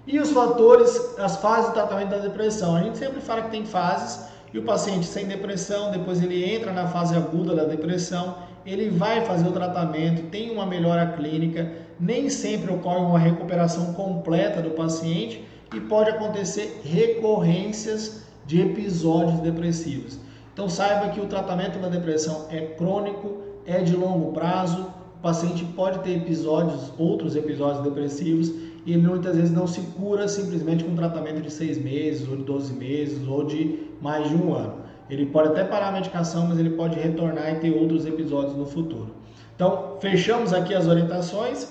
E os fatores, as fases do tratamento da depressão. A gente sempre fala que tem fases e o paciente sem depressão, depois ele entra na fase aguda da depressão, ele vai fazer o tratamento, tem uma melhora clínica, nem sempre ocorre uma recuperação completa do paciente e pode acontecer recorrências de episódios depressivos. Então saiba que o tratamento da depressão é crônico, é de longo prazo, o paciente pode ter outros episódios depressivos e muitas vezes não se cura simplesmente com um tratamento de 6 meses, ou de 12 meses, ou de mais de 1 ano. Ele pode até parar a medicação, mas ele pode retornar e ter outros episódios no futuro. Então, fechamos aqui as orientações.